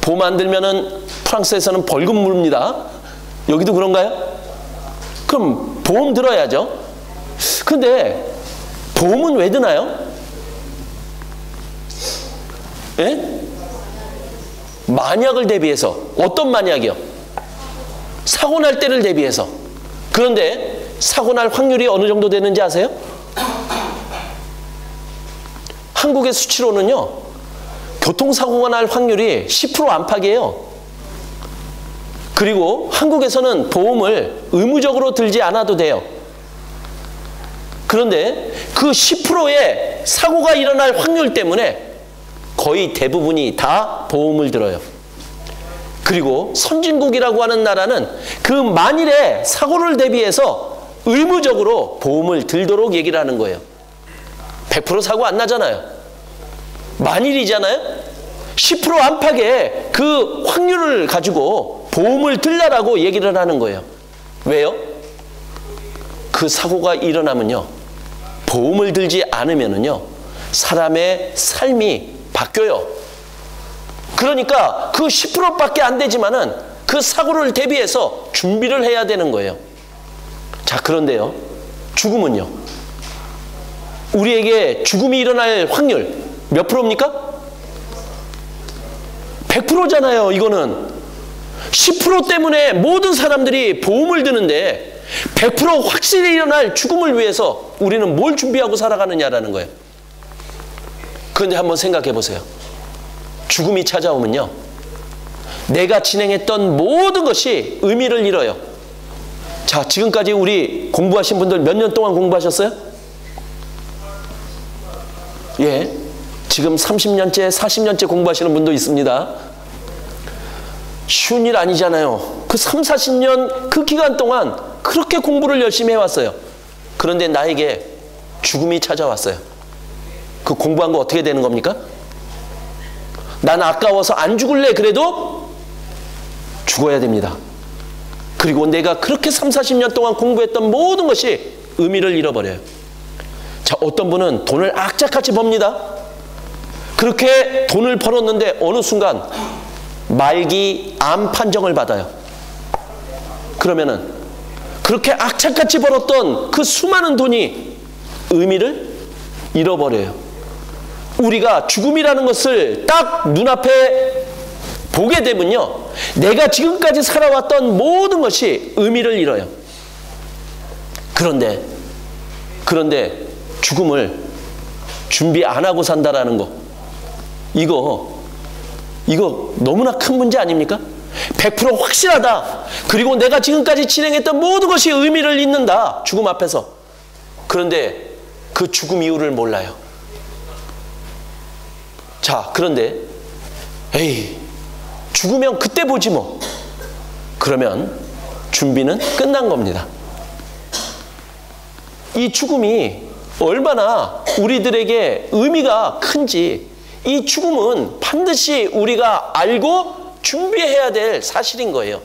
보험 안 들면은 프랑스에서는 벌금 물립니다. 여기도 그런가요? 그럼 보험 들어야죠. 근데 보험은 왜 드나요? 예? 만약을 대비해서. 어떤 만약이요? 사고 날 때를 대비해서. 그런데 사고 날 확률이 어느 정도 되는지 아세요? 한국의 수치로는요, 교통사고가 날 확률이 10% 안팎이에요. 그리고 한국에서는 보험을 의무적으로 들지 않아도 돼요. 그런데 그 10%의 사고가 일어날 확률 때문에 거의 대부분이 다 보험을 들어요. 그리고 선진국이라고 하는 나라는 그 만일의 사고를 대비해서 의무적으로 보험을 들도록 얘기를 하는 거예요. 100% 사고 안 나잖아요. 만일이잖아요. 10% 안팎의 그 확률을 가지고 보험을 들라라고 얘기를 하는 거예요. 왜요? 그 사고가 일어나면요, 보험을 들지 않으면은요, 사람의 삶이 바뀌어요. 그러니까 그 10%밖에 안 되지만은 그 사고를 대비해서 준비를 해야 되는 거예요. 자, 그런데요, 죽음은요, 우리에게 죽음이 일어날 확률 몇 프로입니까? 100%잖아요. 이거는 10% 때문에 모든 사람들이 보험을 드는데 100% 확실히 일어날 죽음을 위해서 우리는 뭘 준비하고 살아가느냐라는 거예요. 그런데 한번 생각해 보세요. 죽음이 찾아오면요, 내가 진행했던 모든 것이 의미를 잃어요. 자, 지금까지 우리 공부하신 분들 몇 년 동안 공부하셨어요? 예, 지금 30년째, 40년째 공부하시는 분도 있습니다. 쉬운 일 아니잖아요. 그 3, 40년 그 기간 동안 그렇게 공부를 열심히 해왔어요. 그런데 나에게 죽음이 찾아왔어요. 그 공부한 거 어떻게 되는 겁니까? 난 아까워서 안 죽을래. 그래도 죽어야 됩니다. 그리고 내가 그렇게 3, 40년 동안 공부했던 모든 것이 의미를 잃어버려요. 자, 어떤 분은 돈을 악착같이 법니다. 그렇게 돈을 벌었는데 어느 순간 말기 암 판정을 받아요. 그러면은 그렇게 악착같이 벌었던 그 수많은 돈이 의미를 잃어버려요. 우리가 죽음이라는 것을 딱 눈앞에 보게 되면요, 내가 지금까지 살아왔던 모든 것이 의미를 잃어요. 그런데 죽음을 준비 안 하고 산다라는 거, 이거 너무나 큰 문제 아닙니까? 100% 확실하다. 그리고 내가 지금까지 진행했던 모든 것이 의미를 잃는다, 죽음 앞에서. 그런데 그 죽음 이유를 몰라요. 자, 그런데 에이, 죽으면 그때 보지 뭐. 그러면 준비는 끝난 겁니다. 이 죽음이 얼마나 우리들에게 의미가 큰지, 이 죽음은 반드시 우리가 알고 준비해야 될 사실인 거예요.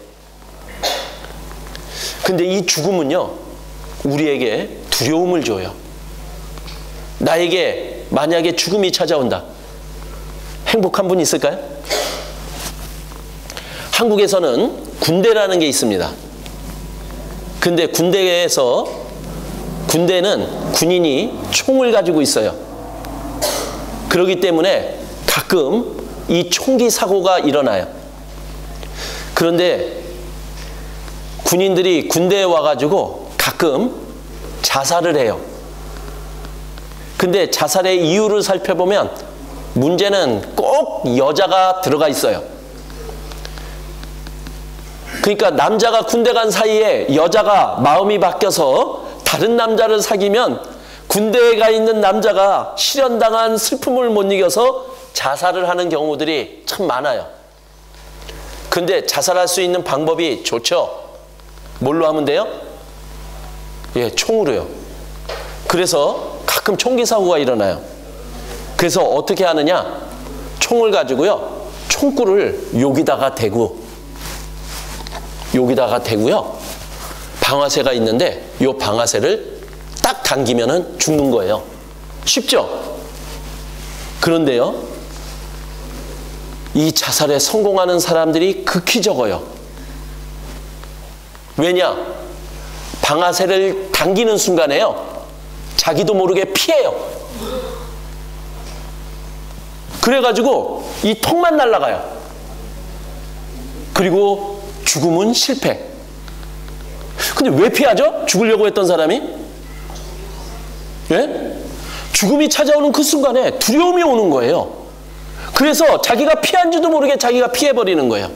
근데 이 죽음은요, 우리에게 두려움을 줘요. 나에게 만약에 죽음이 찾아온다, 행복한 분 있을까요? 한국에서는 군대라는 게 있습니다. 근데 군대는 군인이 총을 가지고 있어요. 그렇기 때문에 가끔 이 총기 사고가 일어나요. 그런데 군인들이 군대에 와가지고 가끔 자살을 해요. 근데 자살의 이유를 살펴보면 문제는 꼭 여자가 들어가 있어요. 그러니까 남자가 군대 간 사이에 여자가 마음이 바뀌어서 다른 남자를 사귀면 군대에 가 있는 남자가 실현당한 슬픔을 못 이겨서 자살을 하는 경우들이 참 많아요. 근데 자살할 수 있는 방법이 좋죠. 뭘로 하면 돼요? 예, 총으로요. 그래서 가끔 총기 사고가 일어나요. 그래서 어떻게 하느냐? 총을 가지고요, 총구를 여기다가 대고요, 방아쇠가 있는데 이 방아쇠를 딱 당기면은 죽는 거예요. 쉽죠? 그런데요, 이 자살에 성공하는 사람들이 극히 적어요. 왜냐? 방아쇠를 당기는 순간에요, 자기도 모르게 피해요. 그래가지고 이 턱만 날아가요. 그리고 죽음은 실패. 근데 왜 피하죠? 죽으려고 했던 사람이? 예? 죽음이 찾아오는 그 순간에 두려움이 오는 거예요. 그래서 자기가 피한지도 모르게 자기가 피해버리는 거예요.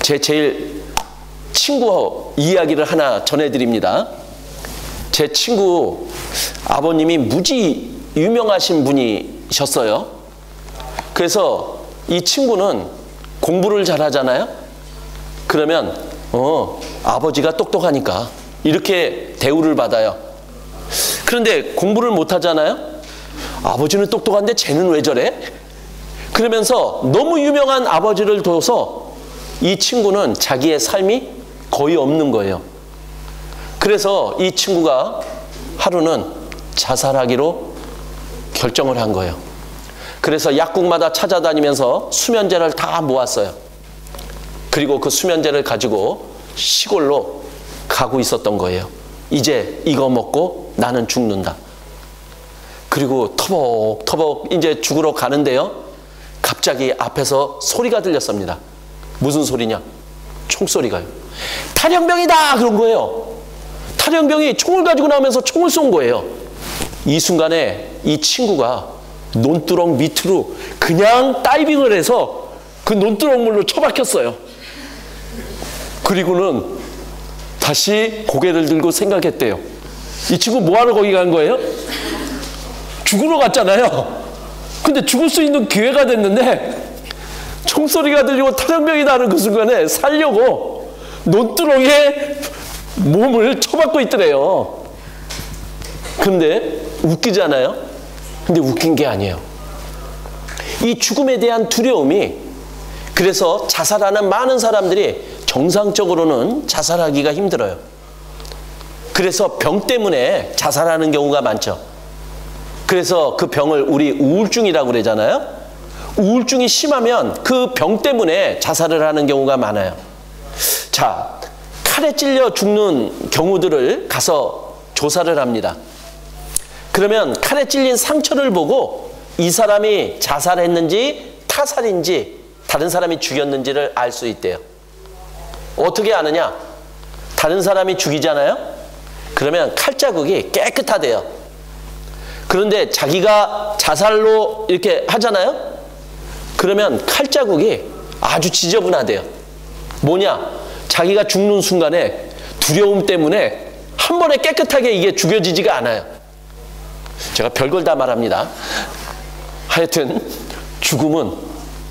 제일 친구 이야기를 하나 전해드립니다. 제 친구 아버님이 무지 유명하신 분이셨어요. 그래서 이 친구는 공부를 잘하잖아요. 그러면 아버지가 똑똑하니까 이렇게 대우를 받아요. 그런데 공부를 못하잖아요. 아버지는 똑똑한데 쟤는 왜 저래? 그러면서 너무 유명한 아버지를 둬서 이 친구는 자기의 삶이 거의 없는 거예요. 그래서 이 친구가 하루는 자살하기로 결정을 한 거예요. 그래서 약국마다 찾아다니면서 수면제를 다 모았어요. 그리고 그 수면제를 가지고 시골로 가고 있었던 거예요. 이제 이거 먹고 나는 죽는다. 그리고 터벅터벅 이제 죽으러 가는데요, 갑자기 앞에서 소리가 들렸습니다. 무슨 소리냐? 총소리가요. 탈영병이다! 그런 거예요. 탈영병이 총을 가지고 나오면서 총을 쏜 거예요. 이 순간에 이 친구가 논두렁 밑으로 그냥 다이빙을 해서 그 논두렁 물로 처박혔어요. 그리고는 다시 고개를 들고 생각했대요. 이 친구 뭐하러 거기 간 거예요? 죽으러 갔잖아요. 근데 죽을 수 있는 기회가 됐는데 총소리가 들리고 탈영병이 나는 그 순간에 살려고 논두렁에 몸을 쳐박고 있더래요. 근데 웃기잖아요. 근데 웃긴 게 아니에요. 이 죽음에 대한 두려움이, 그래서 자살하는 많은 사람들이 정상적으로는 자살하기가 힘들어요. 그래서 병 때문에 자살하는 경우가 많죠. 그래서 그 병을 우리 우울증이라고 그러잖아요. 우울증이 심하면 그 병 때문에 자살을 하는 경우가 많아요. 자, 칼에 찔려 죽는 경우들을 가서 조사를 합니다. 그러면 칼에 찔린 상처를 보고 이 사람이 자살했는지 타살인지 다른 사람이 죽였는지를 알 수 있대요. 어떻게 아느냐? 다른 사람이 죽이잖아요? 그러면 칼자국이 깨끗하대요. 그런데 자기가 자살로 이렇게 하잖아요? 그러면 칼자국이 아주 지저분하대요. 뭐냐? 자기가 죽는 순간에 두려움 때문에 한 번에 깨끗하게 이게 죽여지지가 않아요. 제가 별걸 다 말합니다. 하여튼 죽음은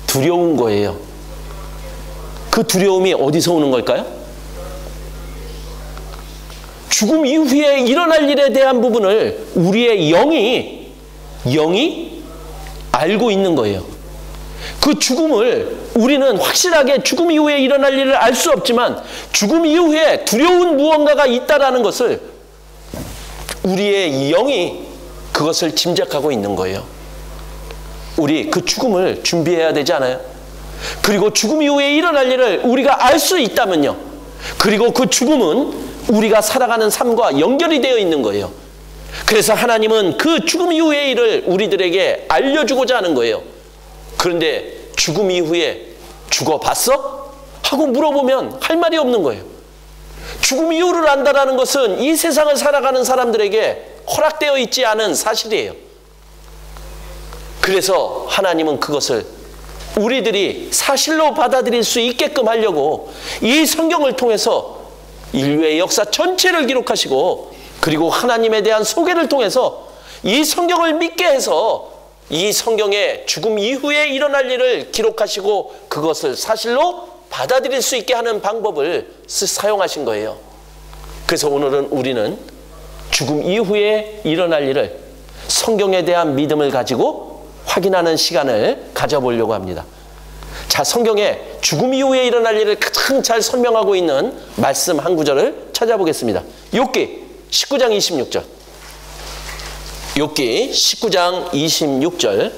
두려운 거예요. 그 두려움이 어디서 오는 걸까요? 죽음 이후에 일어날 일에 대한 부분을 우리의 영이 알고 있는 거예요. 그 죽음을 우리는 확실하게 죽음 이후에 일어날 일을 알 수 없지만 죽음 이후에 두려운 무언가가 있다라는 것을 우리의 영이 그것을 짐작하고 있는 거예요. 우리 그 죽음을 준비해야 되지 않아요? 그리고 죽음 이후에 일어날 일을 우리가 알 수 있다면요. 그리고 그 죽음은 우리가 살아가는 삶과 연결이 되어 있는 거예요. 그래서 하나님은 그 죽음 이후의 일을 우리들에게 알려주고자 하는 거예요. 그런데 죽음 이후에 죽어봤어? 하고 물어보면 할 말이 없는 거예요. 죽음 이후를 안다는 것은 이 세상을 살아가는 사람들에게 허락되어 있지 않은 사실이에요. 그래서 하나님은 그것을 우리들이 사실로 받아들일 수 있게끔 하려고 이 성경을 통해서 인류의 역사 전체를 기록하시고 그리고 하나님에 대한 소개를 통해서 이 성경을 믿게 해서 이 성경에 죽음 이후에 일어날 일을 기록하시고 그것을 사실로 받아들일 수 있게 하는 방법을 사용하신 거예요. 그래서 오늘은 우리는 죽음 이후에 일어날 일을 성경에 대한 믿음을 가지고 확인하는 시간을 가져보려고 합니다. 자, 성경에 죽음 이후에 일어날 일을 가장 잘 설명하고 있는 말씀 한 구절을 찾아보겠습니다. 욥기 19장 26절. 욥기 19장 26절.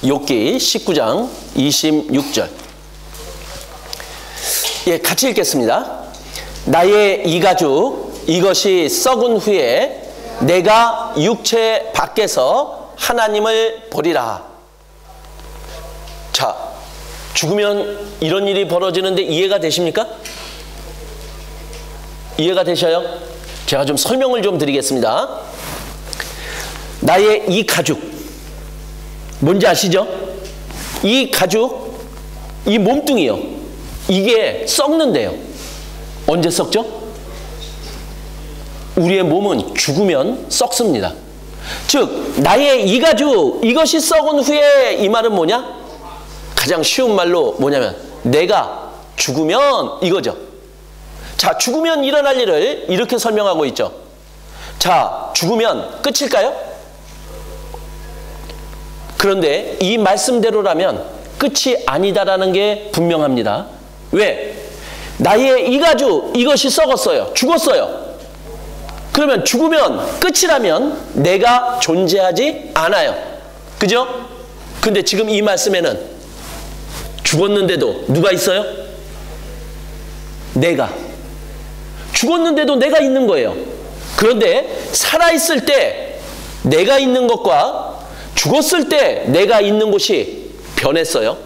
욥기 19장 26절. 예, 같이 읽겠습니다. 나의 이 가죽 이것이 썩은 후에 내가 육체 밖에서 하나님을 보리라. 자, 죽으면 이런 일이 벌어지는데 이해가 되십니까? 이해가 되셔요? 제가 좀 설명을 좀 드리겠습니다. 나의 이 가죽 뭔지 아시죠? 이 가죽, 이 몸뚱이요, 이게 썩는데요. 언제 썩죠? 우리의 몸은 죽으면 썩습니다. 즉 나의 이 가죽 이것이 썩은 후에, 이 말은 뭐냐? 가장 쉬운 말로 뭐냐면 내가 죽으면 이거죠. 자, 죽으면 일어날 일을 이렇게 설명하고 있죠. 자, 죽으면 끝일까요? 그런데 이 말씀대로라면 끝이 아니다라는 게 분명합니다. 왜? 나의 이 가죽 이것이 썩었어요. 죽었어요. 그러면 죽으면 끝이라면 내가 존재하지 않아요. 그죠? 근데 지금 이 말씀에는 죽었는데도 누가 있어요? 내가. 죽었는데도 내가 있는 거예요. 그런데 살아있을 때 내가 있는 것과 죽었을 때 내가 있는 곳이 변했어요.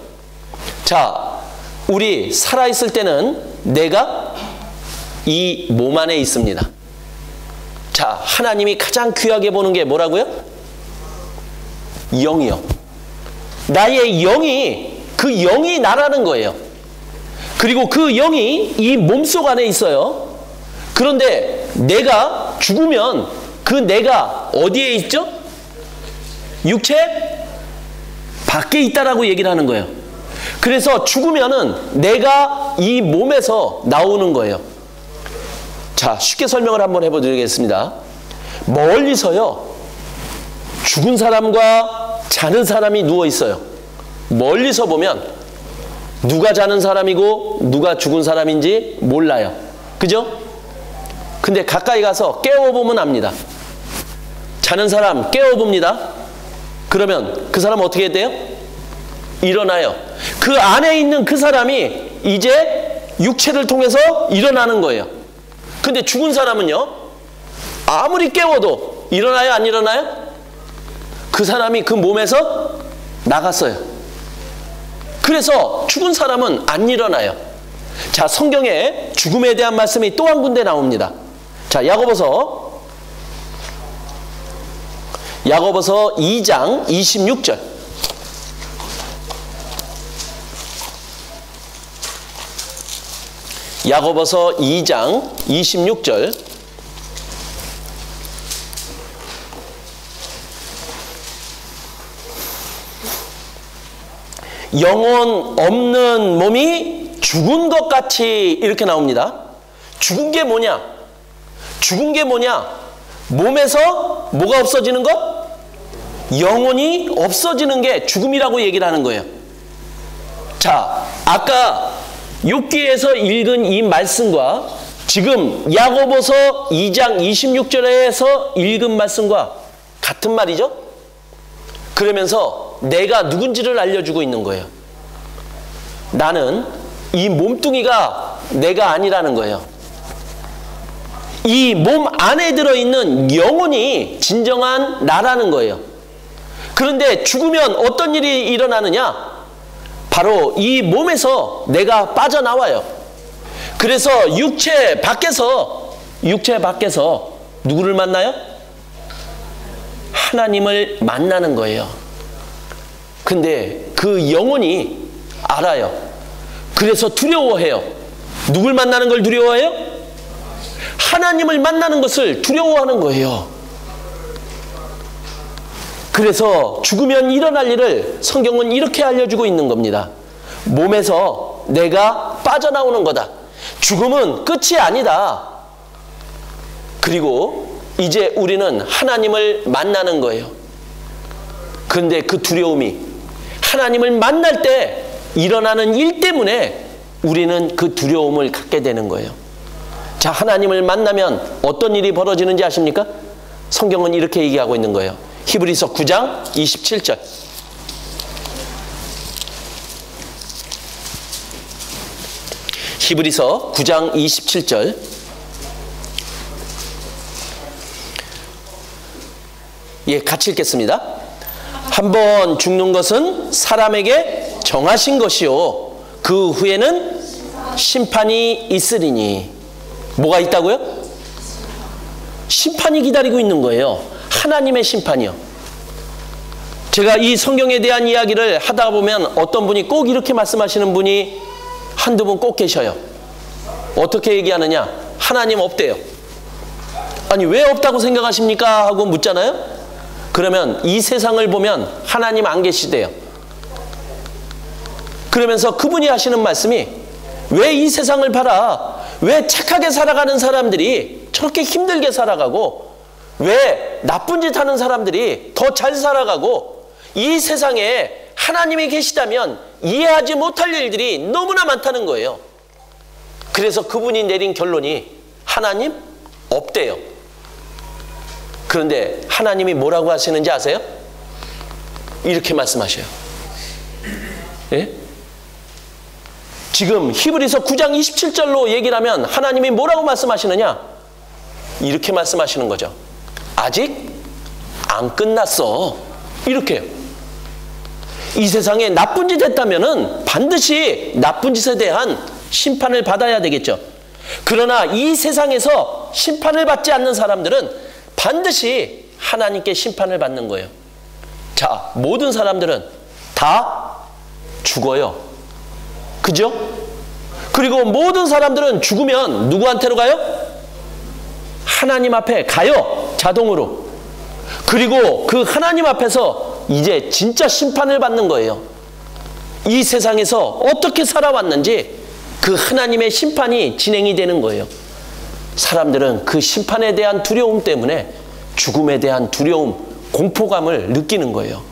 자, 우리 살아있을 때는 내가 이 몸 안에 있습니다. 자, 하나님이 가장 귀하게 보는 게 뭐라고요? 영이요. 나의 영이, 그 영이 나라는 거예요. 그리고 그 영이 이 몸속 안에 있어요. 그런데 내가 죽으면 그 내가 어디에 있죠? 육체 밖에 있다라고 얘기를 하는 거예요. 그래서 죽으면은 내가 이 몸에서 나오는 거예요. 자, 쉽게 설명을 한번 해보겠습니다. 멀리서요, 죽은 사람과 자는 사람이 누워 있어요. 멀리서 보면 누가 자는 사람이고 누가 죽은 사람인지 몰라요. 그죠? 근데 가까이 가서 깨워보면 압니다. 자는 사람 깨워봅니다. 그러면 그 사람 어떻게 돼요? 일어나요. 그 안에 있는 그 사람이 이제 육체를 통해서 일어나는 거예요. 근데 죽은 사람은요, 아무리 깨워도 일어나요, 안 일어나요? 그 사람이 그 몸에서 나갔어요. 그래서 죽은 사람은 안 일어나요. 자, 성경에 죽음에 대한 말씀이 또 한 군데 나옵니다. 자, 야고보서 2장 26절. 야고보서 2장 26절. 영혼 없는 몸이 죽은 것 같이 이렇게 나옵니다. 죽은 게 뭐냐? 죽은 게 뭐냐? 몸에서 뭐가 없어지는 것? 영혼이 없어지는 게 죽음이라고 얘기를 하는 거예요. 자, 아까 욥기에서 읽은 이 말씀과 지금 야고보서 2장 26절에서 읽은 말씀과 같은 말이죠? 그러면서 내가 누군지를 알려주고 있는 거예요. 나는 이 몸뚱이가 내가 아니라는 거예요. 이 몸 안에 들어있는 영혼이 진정한 나라는 거예요. 그런데 죽으면 어떤 일이 일어나느냐? 바로 이 몸에서 내가 빠져나와요. 그래서 육체 밖에서 누구를 만나요? 하나님을 만나는 거예요. 근데 그 영혼이 알아요. 그래서 두려워해요. 누굴 만나는 걸 두려워해요? 하나님을 만나는 것을 두려워하는 거예요. 그래서 죽으면 일어날 일을 성경은 이렇게 알려주고 있는 겁니다. 몸에서 내가 빠져나오는 거다. 죽음은 끝이 아니다. 그리고 이제 우리는 하나님을 만나는 거예요. 그런데 그 두려움이 하나님을 만날 때 일어나는 일 때문에 우리는 그 두려움을 갖게 되는 거예요. 자, 하나님을 만나면 어떤 일이 벌어지는지 아십니까? 성경은 이렇게 얘기하고 있는 거예요. 히브리서 9장 27절. 히브리서 9장 27절. 예, 같이 읽겠습니다. 한번 죽는 것은 사람에게 정하신 것이요 그 후에는 심판이 있으리니. 뭐가 있다고요? 심판이 기다리고 있는 거예요. 하나님의 심판이요. 제가 이 성경에 대한 이야기를 하다 보면 어떤 분이 꼭 이렇게 말씀하시는 분이 한두 분 꼭 계셔요. 어떻게 얘기하느냐? 하나님 없대요. 아니, 왜 없다고 생각하십니까? 하고 묻잖아요. 그러면 이 세상을 보면 하나님 안 계시대요. 그러면서 그분이 하시는 말씀이 왜 이 세상을 봐라. 왜 착하게 살아가는 사람들이 저렇게 힘들게 살아가고 왜 나쁜 짓 하는 사람들이 더 잘 살아가고 이 세상에 하나님이 계시다면 이해하지 못할 일들이 너무나 많다는 거예요. 그래서 그분이 내린 결론이 하나님 없대요. 그런데 하나님이 뭐라고 하시는지 아세요? 이렇게 말씀하셔요. 예? 지금 히브리서 9장 27절로 얘기를 하면 하나님이 뭐라고 말씀하시느냐? 이렇게 말씀하시는 거죠. 아직 안 끝났어. 이렇게요. 이 세상에 나쁜 짓 했다면은 반드시 나쁜 짓에 대한 심판을 받아야 되겠죠. 그러나 이 세상에서 심판을 받지 않는 사람들은 반드시 하나님께 심판을 받는 거예요. 자, 모든 사람들은 다 죽어요. 그죠? 그리고 모든 사람들은 죽으면 누구한테로 가요? 하나님 앞에 가요. 자동으로. 그리고 그 하나님 앞에서 이제 진짜 심판을 받는 거예요. 이 세상에서 어떻게 살아왔는지 그 하나님의 심판이 진행이 되는 거예요. 사람들은 그 심판에 대한 두려움 때문에 죽음에 대한 두려움, 공포감을 느끼는 거예요.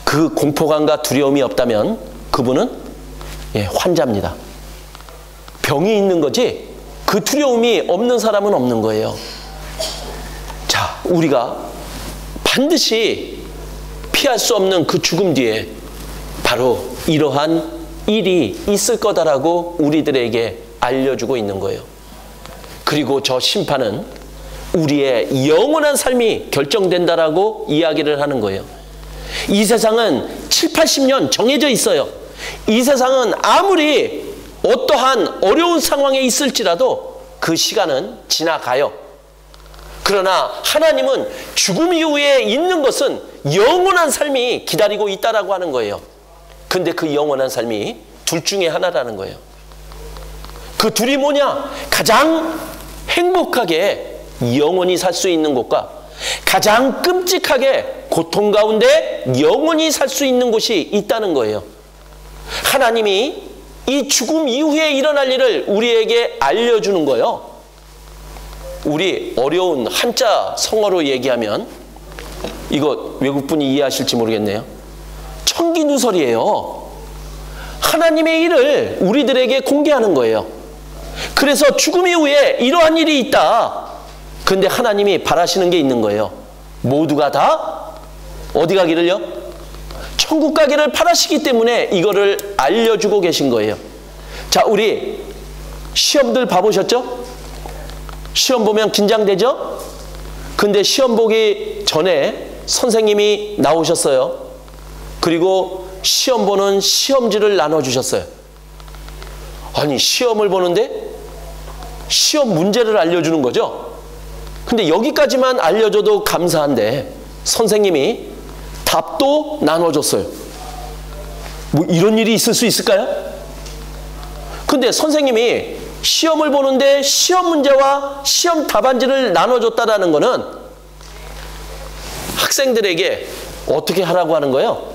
그 공포감과 두려움이 없다면 그분은 환자입니다. 병이 있는 거지 그 그 두려움이 없는 사람은 없는 거예요. 자, 우리가 반드시 피할 수 없는 그 죽음 뒤에 바로 이러한 일이 있을 거다라고 우리들에게 알려주고 있는 거예요. 그리고 저 심판은 우리의 영원한 삶이 결정된다라고 이야기를 하는 거예요. 이 세상은 7, 80년 정해져 있어요. 이 세상은 아무리 어떠한 어려운 상황에 있을지라도 그 시간은 지나가요. 그러나 하나님은 죽음 이후에 있는 것은 영원한 삶이 기다리고 있다라고 하는 거예요. 근데 그 영원한 삶이 둘 중에 하나라는 거예요. 그 둘이 뭐냐? 가장 행복하게 영원히 살 수 있는 곳과 가장 끔찍하게 고통 가운데 영원히 살 수 있는 곳이 있다는 거예요. 하나님이 이 죽음 이후에 일어날 일을 우리에게 알려주는 거예요. 우리 어려운 한자 성어로 얘기하면, 이거 외국분이 이해하실지 모르겠네요. 청기누설이에요. 하나님의 일을 우리들에게 공개하는 거예요. 그래서 죽음 이후에 이러한 일이 있다. 근데 하나님이 바라시는 게 있는 거예요. 모두가 다 어디 가기를요? 천국 가기를 바라시기 때문에 이거를 알려주고 계신 거예요. 자, 우리 시험들 봐보셨죠? 시험 보면 긴장되죠? 근데 시험 보기 전에 선생님이 나오셨어요. 그리고 시험 보는 시험지를 나눠주셨어요. 아니, 시험을 보는데 시험 문제를 알려주는 거죠? 근데 여기까지만 알려줘도 감사한데 선생님이 답도 나눠줬어요. 뭐 이런 일이 있을 수 있을까요? 근데 선생님이 시험을 보는데 시험 문제와 시험 답안지를 나눠줬다라는 거는 학생들에게 어떻게 하라고 하는 거예요?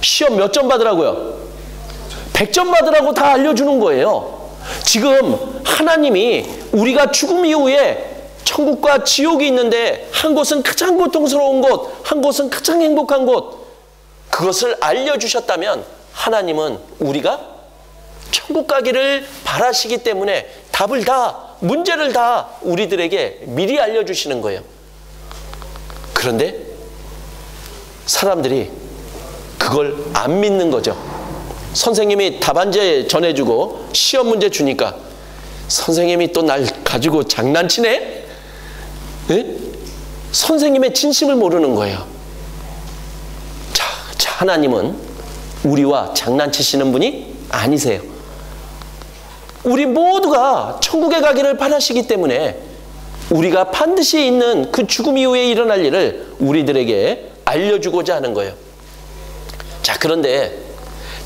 시험 몇 점 받으라고요? 100점 받으라고 다 알려주는 거예요. 지금 하나님이 우리가 죽음 이후에 천국과 지옥이 있는데 한 곳은 가장 고통스러운 곳, 한 곳은 가장 행복한 곳, 그것을 알려주셨다면 하나님은 우리가 천국 가기를 바라시기 때문에 답을 다, 문제를 다 우리들에게 미리 알려주시는 거예요. 그런데 사람들이 그걸 안 믿는 거죠. 선생님이 답안지 전해주고 시험 문제 주니까 선생님이 또 날 가지고 장난치네? 네? 선생님의 진심을 모르는 거예요. 자, 하나님은 우리와 장난치시는 분이 아니세요. 우리 모두가 천국에 가기를 바라시기 때문에 우리가 반드시 있는 그 죽음 이후에 일어날 일을 우리들에게 알려주고자 하는 거예요. 자, 그런데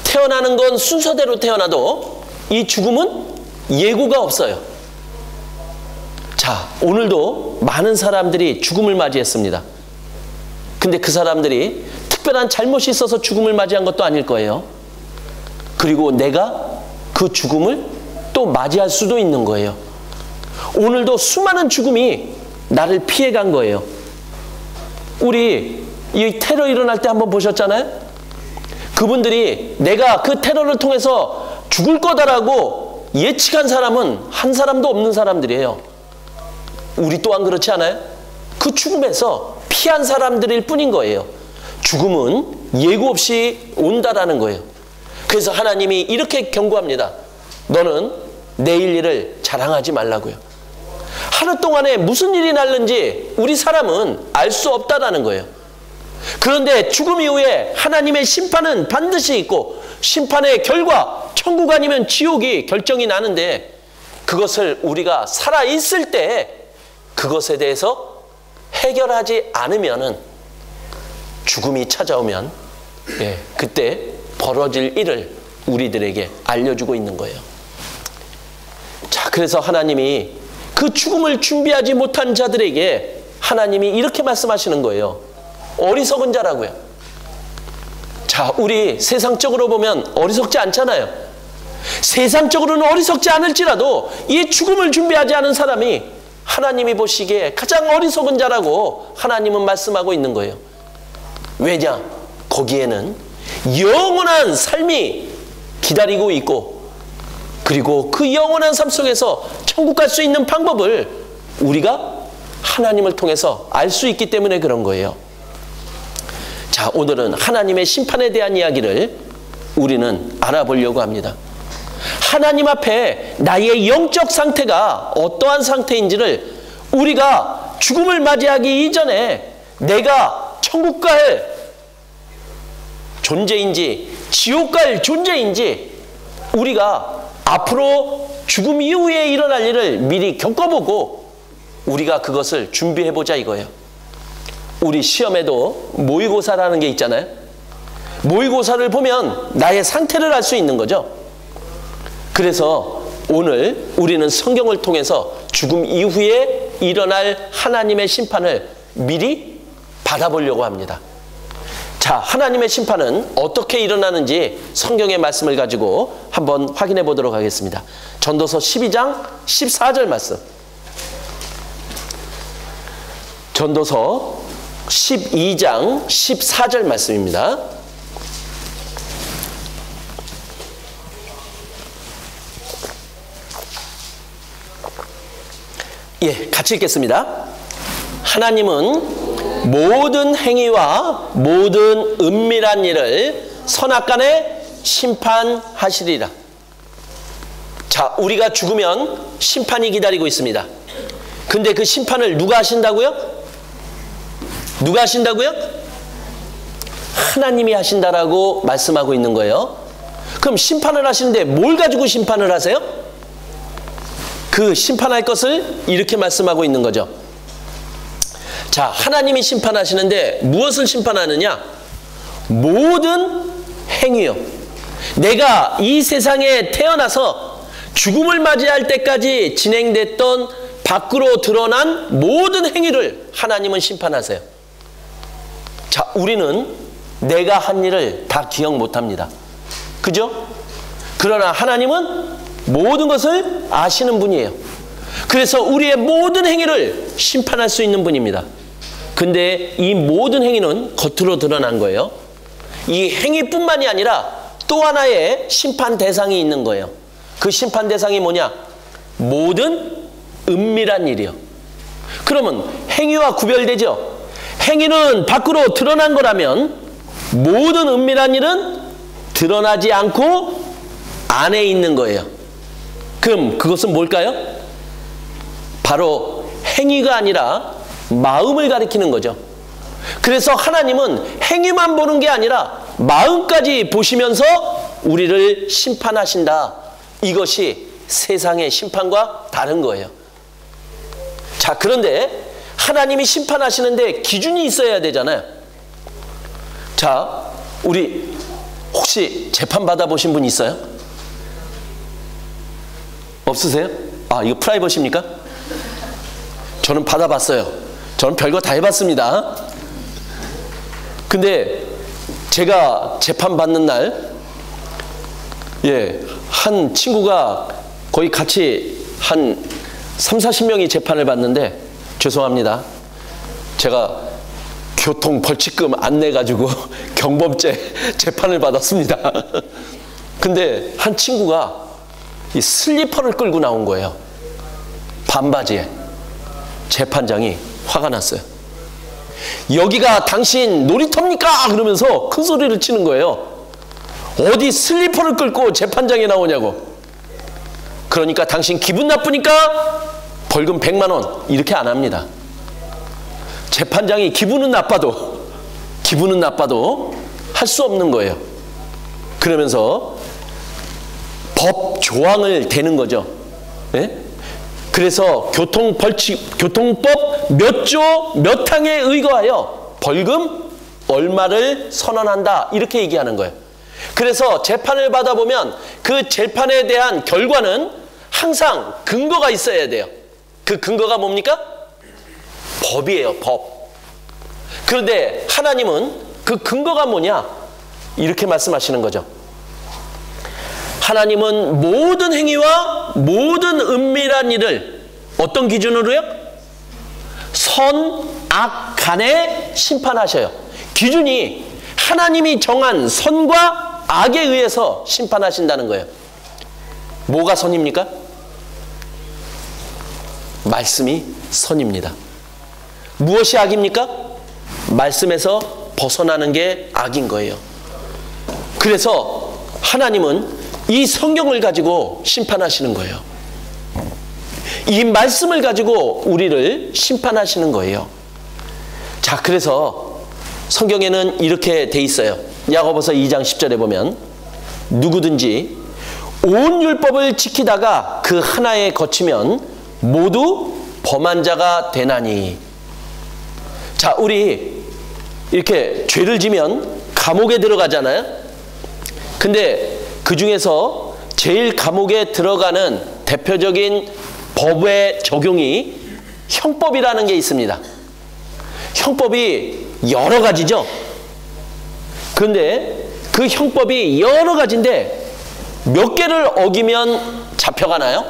태어나는 건 순서대로 태어나도 이 죽음은 예고가 없어요. 자, 오늘도 많은 사람들이 죽음을 맞이했습니다. 근데 그 사람들이 특별한 잘못이 있어서 죽음을 맞이한 것도 아닐 거예요. 그리고 내가 그 죽음을 또 맞이할 수도 있는 거예요. 오늘도 수많은 죽음이 나를 피해간 거예요. 우리 이 테러 일어날 때 한번 보셨잖아요? 그분들이 내가 그 테러를 통해서 죽을 거다라고 예측한 사람은 한 사람도 없는 사람들이에요. 우리 또한 그렇지 않아요? 그 죽음에서 피한 사람들일 뿐인 거예요. 죽음은 예고 없이 온다라는 거예요. 그래서 하나님이 이렇게 경고합니다. 너는 내일 일을 자랑하지 말라고요. 하루 동안에 무슨 일이 날는지 우리 사람은 알 수 없다라는 거예요. 그런데 죽음 이후에 하나님의 심판은 반드시 있고 심판의 결과 천국 아니면 지옥이 결정이 나는데 그것을 우리가 살아있을 때 그것에 대해서 해결하지 않으면은 죽음이 찾아오면 그때 벌어질 일을 우리들에게 알려주고 있는 거예요. 자, 그래서 하나님이 그 죽음을 준비하지 못한 자들에게 하나님이 이렇게 말씀하시는 거예요. 어리석은 자라고요. 자, 우리 세상적으로 보면 어리석지 않잖아요. 세상적으로는 어리석지 않을지라도 이 죽음을 준비하지 않은 사람이 하나님이 보시기에 가장 어리석은 자라고 하나님은 말씀하고 있는 거예요. 왜냐? 거기에는 영원한 삶이 기다리고 있고 그리고 그 영원한 삶 속에서 천국 갈 수 있는 방법을 우리가 하나님을 통해서 알 수 있기 때문에 그런 거예요. 자, 오늘은 하나님의 심판에 대한 이야기를 우리는 알아보려고 합니다. 하나님 앞에 나의 영적 상태가 어떠한 상태인지를 우리가 죽음을 맞이하기 이전에 내가 천국 갈 존재인지 지옥 갈 존재인지 우리가 앞으로 죽음 이후에 일어날 일을 미리 겪어보고 우리가 그것을 준비해보자 이거예요. 우리 시험에도 모의고사라는 게 있잖아요. 모의고사를 보면 나의 상태를 알 수 있는 거죠. 그래서 오늘 우리는 성경을 통해서 죽음 이후에 일어날 하나님의 심판을 미리 받아보려고 합니다. 자, 하나님의 심판은 어떻게 일어나는지 성경의 말씀을 가지고 한번 확인해 보도록 하겠습니다. 전도서 12장 14절 말씀. 전도서 12장 14절 말씀입니다. 예, 같이 읽겠습니다. 하나님은 모든 행위와 모든 은밀한 일을 선악간에 심판하시리라. 자, 우리가 죽으면 심판이 기다리고 있습니다. 근데 그 심판을 누가 하신다고요? 누가 하신다고요? 하나님이 하신다라고 말씀하고 있는 거예요. 그럼 심판을 하시는데 뭘 가지고 심판을 하세요? 그 심판할 것을 이렇게 말씀하고 있는 거죠. 자, 하나님이 심판하시는데 무엇을 심판하느냐? 모든 행위요. 내가 이 세상에 태어나서 죽음을 맞이할 때까지 진행됐던 밖으로 드러난 모든 행위를 하나님은 심판하세요. 자, 우리는 내가 한 일을 다 기억 못합니다. 그죠? 그러나 하나님은 모든 것을 아시는 분이에요. 그래서 우리의 모든 행위를 심판할 수 있는 분입니다. 근데 이 모든 행위는 겉으로 드러난 거예요. 이 행위뿐만이 아니라 또 하나의 심판 대상이 있는 거예요. 그 심판 대상이 뭐냐? 모든 은밀한 일이요. 그러면 행위와 구별되죠? 행위는 밖으로 드러난 거라면 모든 은밀한 일은 드러나지 않고 안에 있는 거예요. 그럼 그것은 뭘까요? 바로 행위가 아니라 마음을 가리키는 거죠. 그래서 하나님은 행위만 보는 게 아니라 마음까지 보시면서 우리를 심판하신다. 이것이 세상의 심판과 다른 거예요. 자, 그런데 하나님이 심판하시는데 기준이 있어야 되잖아요. 자, 우리 혹시 재판 받아보신 분 있어요? 없으세요? 아, 이거 프라이버시입니까? 저는 받아봤어요. 저는 별거 다 해봤습니다. 근데 제가 재판 받는 날, 예, 한 친구가 거의 같이 한 30-40명이 재판을 받는데, 죄송합니다. 제가 교통 벌칙금 안 내가지고 경범죄 재판을 받았습니다. 근데 한 친구가 이 슬리퍼를 끌고 나온 거예요. 반바지에. 재판장이 화가 났어요. 여기가 당신 놀이터입니까? 그러면서 큰 소리를 치는 거예요. 어디 슬리퍼를 끌고 재판장에 나오냐고. 그러니까 당신 기분 나쁘니까 벌금 100만 원 이렇게 안 합니다. 재판장이 기분은 나빠도 할 수 없는 거예요. 그러면서 법 조항을 대는 거죠. 예? 그래서 교통법 몇 조 몇 항에 의거하여 벌금 얼마를 선언한다 이렇게 얘기하는 거예요. 그래서 재판을 받아보면 그 재판에 대한 결과는 항상 근거가 있어야 돼요. 그 근거가 뭡니까? 법이에요, 법. 그런데 하나님은 그 근거가 뭐냐? 이렇게 말씀하시는 거죠. 하나님은 모든 행위와 모든 은밀한 일을 어떤 기준으로요? 선, 악, 간에 심판하셔요. 기준이 하나님이 정한 선과 악에 의해서 심판하신다는 거예요. 뭐가 선입니까? 말씀이 선입니다. 무엇이 악입니까? 말씀에서 벗어나는 게 악인 거예요. 그래서 하나님은 이 성경을 가지고 심판하시는 거예요. 이 말씀을 가지고 우리를 심판하시는 거예요. 자, 그래서 성경에는 이렇게 돼 있어요. 야고보서 2장 10절에 보면 누구든지 온 율법을 지키다가 그 하나에 거치면 모두 범한 자가 되나니. 자, 우리 이렇게 죄를 지면 감옥에 들어가잖아요. 근데 그 중에서 제일 감옥에 들어가는 대표적인 법의 적용이 형법이라는 게 있습니다. 형법이 여러 가지죠. 그런데 그 형법이 여러 가지인데 몇 개를 어기면 잡혀가나요?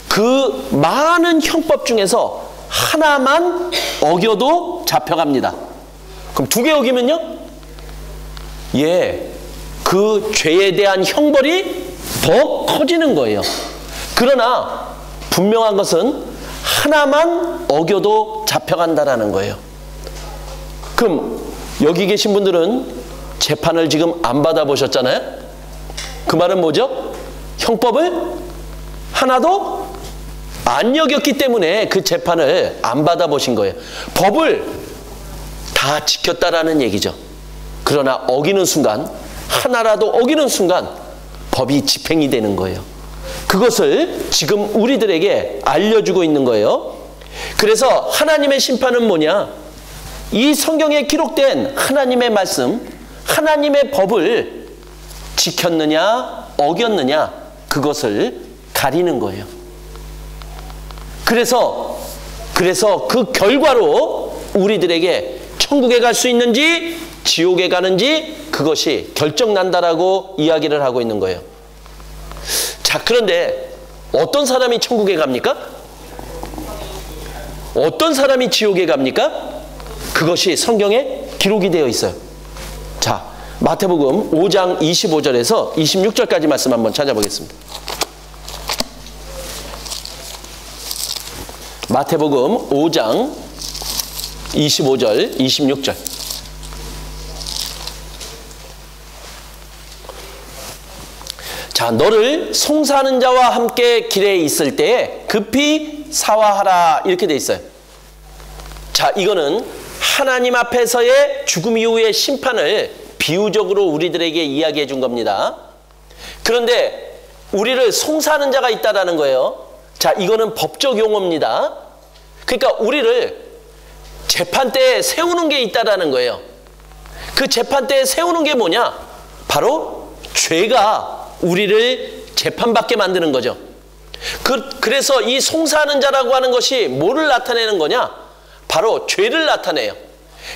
그 많은 형법 중에서 하나만 어겨도 잡혀갑니다. 그럼 2개 어기면요? 예, 그 죄에 대한 형벌이 더 커지는 거예요. 그러나 분명한 것은 하나만 어겨도 잡혀간다라는 거예요. 그럼 여기 계신 분들은 재판을 지금 안 받아보셨잖아요? 그 말은 뭐죠? 형법을 하나도 안 여겼기 때문에 그 재판을 안 받아보신 거예요. 법을 다 지켰다라는 얘기죠. 그러나 어기는 순간, 하나라도 어기는 순간 법이 집행이 되는 거예요. 그것을 지금 우리들에게 알려주고 있는 거예요. 그래서 하나님의 심판은 뭐냐? 이 성경에 기록된 하나님의 말씀, 하나님의 법을 지켰느냐 어겼느냐, 그것을 가리는 거예요. 그래서 그 결과로 우리들에게 천국에 갈 수 있는지 지옥에 가는지 그것이 결정난다라고 이야기를 하고 있는 거예요. 자, 그런데 어떤 사람이 천국에 갑니까? 어떤 사람이 지옥에 갑니까? 그것이 성경에 기록이 되어 있어요. 자, 마태복음 5장 25절에서 26절까지 말씀 한번 찾아보겠습니다. 마태복음 5장 25절, 26절. 자, 너를 송사하는 자와 함께 길에 있을 때에 급히 사화하라, 이렇게 돼 있어요. 자, 이거는 하나님 앞에서의 죽음 이후의 심판을 비유적으로 우리들에게 이야기해 준 겁니다. 그런데 우리를 송사하는 자가 있다라는 거예요. 자, 이거는 법적 용어입니다. 그러니까 우리를 재판대에 세우는 게 있다라는 거예요. 그 재판대에 세우는 게 뭐냐? 바로 죄가 우리를 재판받게 만드는 거죠. 그래서 이 송사하는 자라고 하는 것이 뭐를 나타내는 거냐? 바로 죄를 나타내요.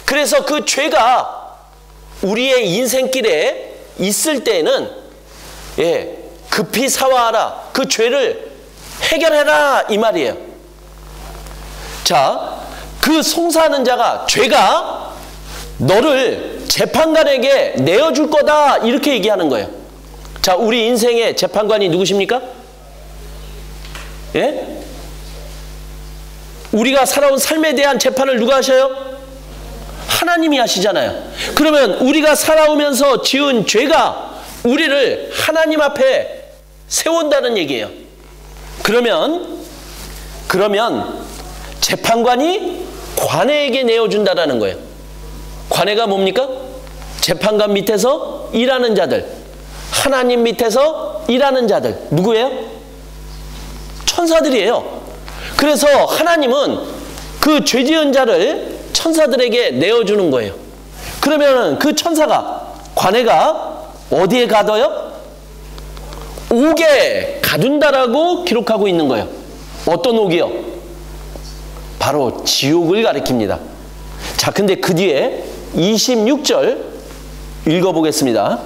그래서 그 죄가 우리의 인생길에 있을 때에는 급히 사화하라, 그 죄를 해결해라, 이 말이에요. 자, 그 송사하는 자가, 죄가 너를 재판관에게 내어줄 거다, 이렇게 얘기하는 거예요. 자, 우리 인생의 재판관이 누구십니까? 예? 우리가 살아온 삶에 대한 재판을 누가 하셔요? 하나님이 하시잖아요. 그러면 우리가 살아오면서 지은 죄가 우리를 하나님 앞에 세운다는 얘기예요. 그러면 재판관이 관에게 내어준다라는 거예요. 관에가 뭡니까? 재판관 밑에서 일하는 자들, 하나님 밑에서 일하는 자들, 누구예요? 천사들이에요. 그래서 하나님은 그 죄 지은 자를 천사들에게 내어주는 거예요. 그러면 그 천사가, 관에가 어디에 가둬요? 옥에 가둔다라고 기록하고 있는 거예요. 어떤 옥이요? 바로 지옥을 가리킵니다. 자, 근데 그 뒤에 26절 읽어보겠습니다.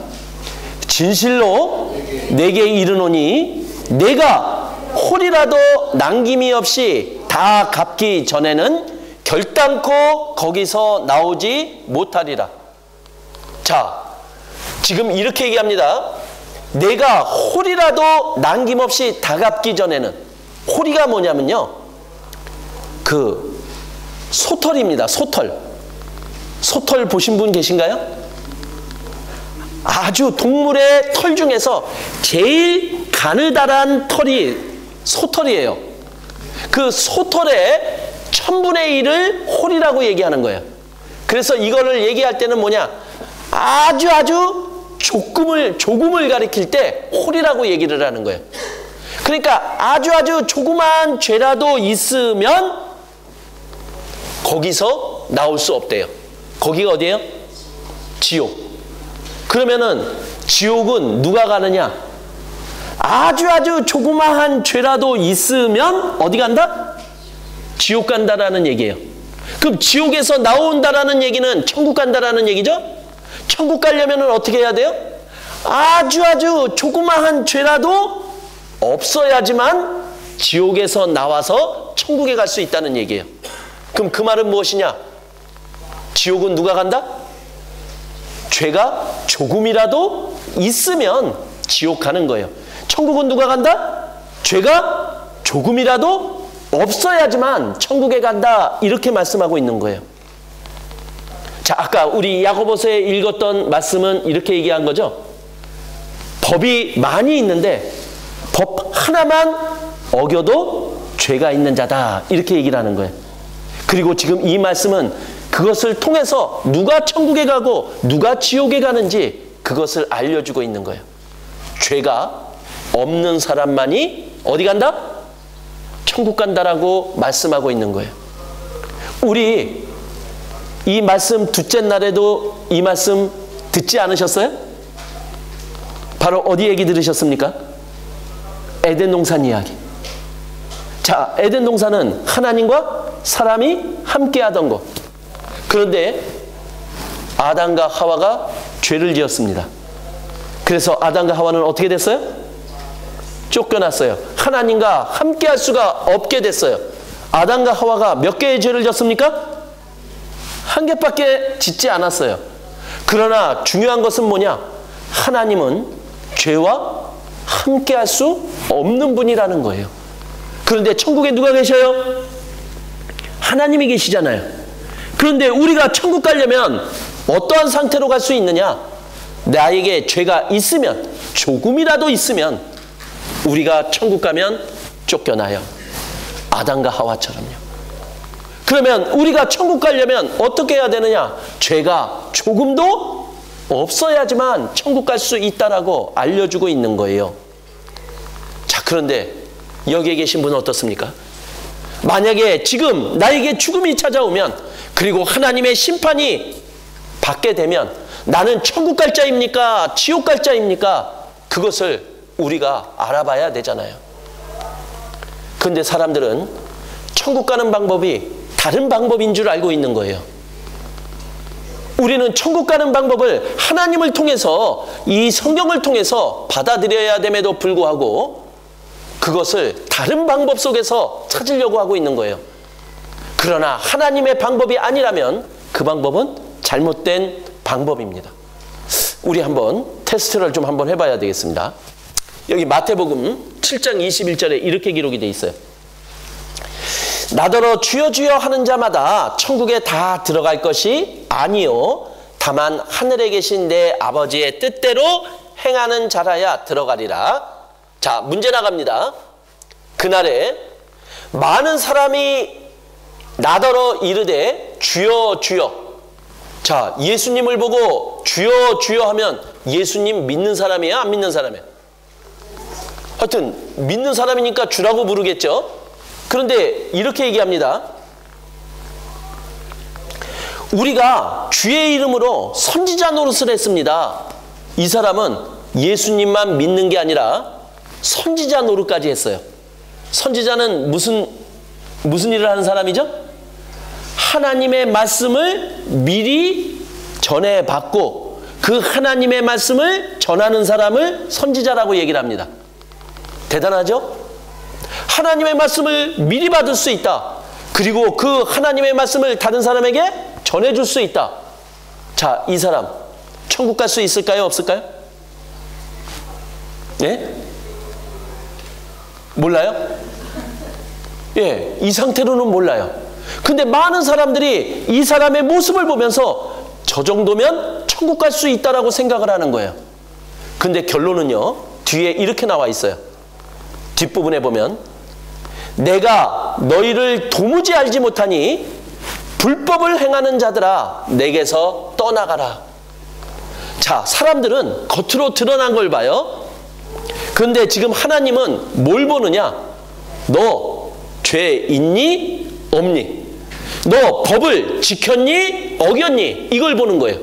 진실로 내게 이르노니 내가 홀이라도 남김이 없이 다 갚기 전에는 결단코 거기서 나오지 못하리라. 자, 지금 이렇게 얘기합니다. 내가 홀이라도 남김없이 다 갚기 전에는, 홀이가 뭐냐면요, 그 소털입니다. 소털 보신 분 계신가요? 아주 동물의 털 중에서 제일 가느다란 털이 소털이에요. 그 소털의 1000분의 1을 홀이라고 얘기하는 거예요. 그래서 이거를 얘기할 때는 뭐냐, 아주 조금을 가리킬 때 홀이라고 얘기를 하는 거예요. 그러니까 아주 조그만 죄라도 있으면 거기서 나올 수 없대요. 거기가 어디예요? 지옥. 그러면은 지옥은 누가 가느냐? 아주 조그마한 죄라도 있으면 어디 간다? 지옥 간다라는 얘기예요. 그럼 지옥에서 나온다라는 얘기는 천국 간다라는 얘기죠? 천국 가려면 어떻게 해야 돼요? 아주 조그마한 죄라도 없어야지만 지옥에서 나와서 천국에 갈 수 있다는 얘기예요. 그럼 그 말은 무엇이냐? 지옥은 누가 간다? 죄가 조금이라도 있으면 지옥 가는 거예요. 천국은 누가 간다? 죄가 조금이라도 없어야지만 천국에 간다. 이렇게 말씀하고 있는 거예요. 자, 아까 우리 야고보서에 읽었던 말씀은 이렇게 얘기한 거죠. 법이 많이 있는데 법 하나만 어겨도 죄가 있는 자다. 이렇게 얘기를 하는 거예요. 그리고 지금 이 말씀은 그것을 통해서 누가 천국에 가고 누가 지옥에 가는지 그것을 알려주고 있는 거예요. 죄가 없는 사람만이 어디 간다? 천국 간다라고 말씀하고 있는 거예요. 우리 이 말씀 둘째 날에도 이 말씀 듣지 않으셨어요? 바로 어디 얘기 들으셨습니까? 에덴 동산 이야기. 자, 에덴 동산은 하나님과 사람이 함께 하던 것. 그런데 아담과 하와가 죄를 지었습니다. 그래서 아담과 하와는 어떻게 됐어요? 쫓겨났어요. 하나님과 함께 할 수가 없게 됐어요. 아담과 하와가 몇 개의 죄를 졌습니까? 한 개밖에 짓지 않았어요. 그러나 중요한 것은 뭐냐? 하나님은 죄와 함께 할 수 없는 분이라는 거예요. 그런데 천국에 누가 계셔요? 하나님이 계시잖아요. 그런데 우리가 천국 가려면 어떠한 상태로 갈 수 있느냐? 나에게 죄가 있으면, 조금이라도 있으면 우리가 천국 가면 쫓겨나요. 아담과 하와처럼요. 그러면 우리가 천국 가려면 어떻게 해야 되느냐? 죄가 조금도 없어야지만 천국 갈 수 있다라고 알려주고 있는 거예요. 자, 그런데 여기에 계신 분은 어떻습니까? 만약에 지금 나에게 죽음이 찾아오면, 그리고 하나님의 심판이 받게 되면 나는 천국 갈 자입니까? 지옥 갈 자입니까? 그것을 우리가 알아봐야 되잖아요. 그런데 사람들은 천국 가는 방법이 다른 방법인 줄 알고 있는 거예요. 우리는 천국 가는 방법을 하나님을 통해서, 이 성경을 통해서 받아들여야 됨에도 불구하고 그것을 다른 방법 속에서 찾으려고 하고 있는 거예요. 그러나 하나님의 방법이 아니라면 그 방법은 잘못된 방법입니다. 우리 한번 테스트를 좀 한번 해봐야 되겠습니다. 여기 마태복음 7장 21절에 이렇게 기록이 되어 있어요. 나더러 주여 주여 하는 자마다 천국에 다 들어갈 것이 아니요 다만 하늘에 계신 내 아버지의 뜻대로 행하는 자라야 들어가리라. 자, 문제 나갑니다. 그날에 많은 사람이 나더러 이르되 주여 주여. 자, 예수님을 보고 주여 주여 하면 예수님 믿는 사람이에요? 안 믿는 사람이에요? 하여튼 믿는 사람이니까 주라고 부르겠죠. 그런데 이렇게 얘기합니다. 우리가 주의 이름으로 선지자 노릇을 했습니다. 이 사람은 예수님만 믿는 게 아니라 선지자 노릇까지 했어요. 선지자는 무슨 일을 하는 사람이죠? 하나님의 말씀을 미리 전해받고 그 하나님의 말씀을 전하는 사람을 선지자라고 얘기를 합니다. 대단하죠? 하나님의 말씀을 미리 받을 수 있다. 그리고 그 하나님의 말씀을 다른 사람에게 전해줄 수 있다. 자, 이 사람 천국 갈 수 있을까요? 없을까요? 예? 몰라요? 예, 이 상태로는 몰라요. 근데 많은 사람들이 이 사람의 모습을 보면서 저 정도면 천국 갈 수 있다라고 생각을 하는 거예요. 근데 결론은요, 뒤에 이렇게 나와 있어요. 뒷부분에 보면 내가 너희를 도무지 알지 못하니 불법을 행하는 자들아 내게서 떠나가라. 자, 사람들은 겉으로 드러난 걸 봐요. 그런데 지금 하나님은 뭘 보느냐? 너 죄 있니? 없니? 너 법을 지켰니? 어겼니? 이걸 보는 거예요.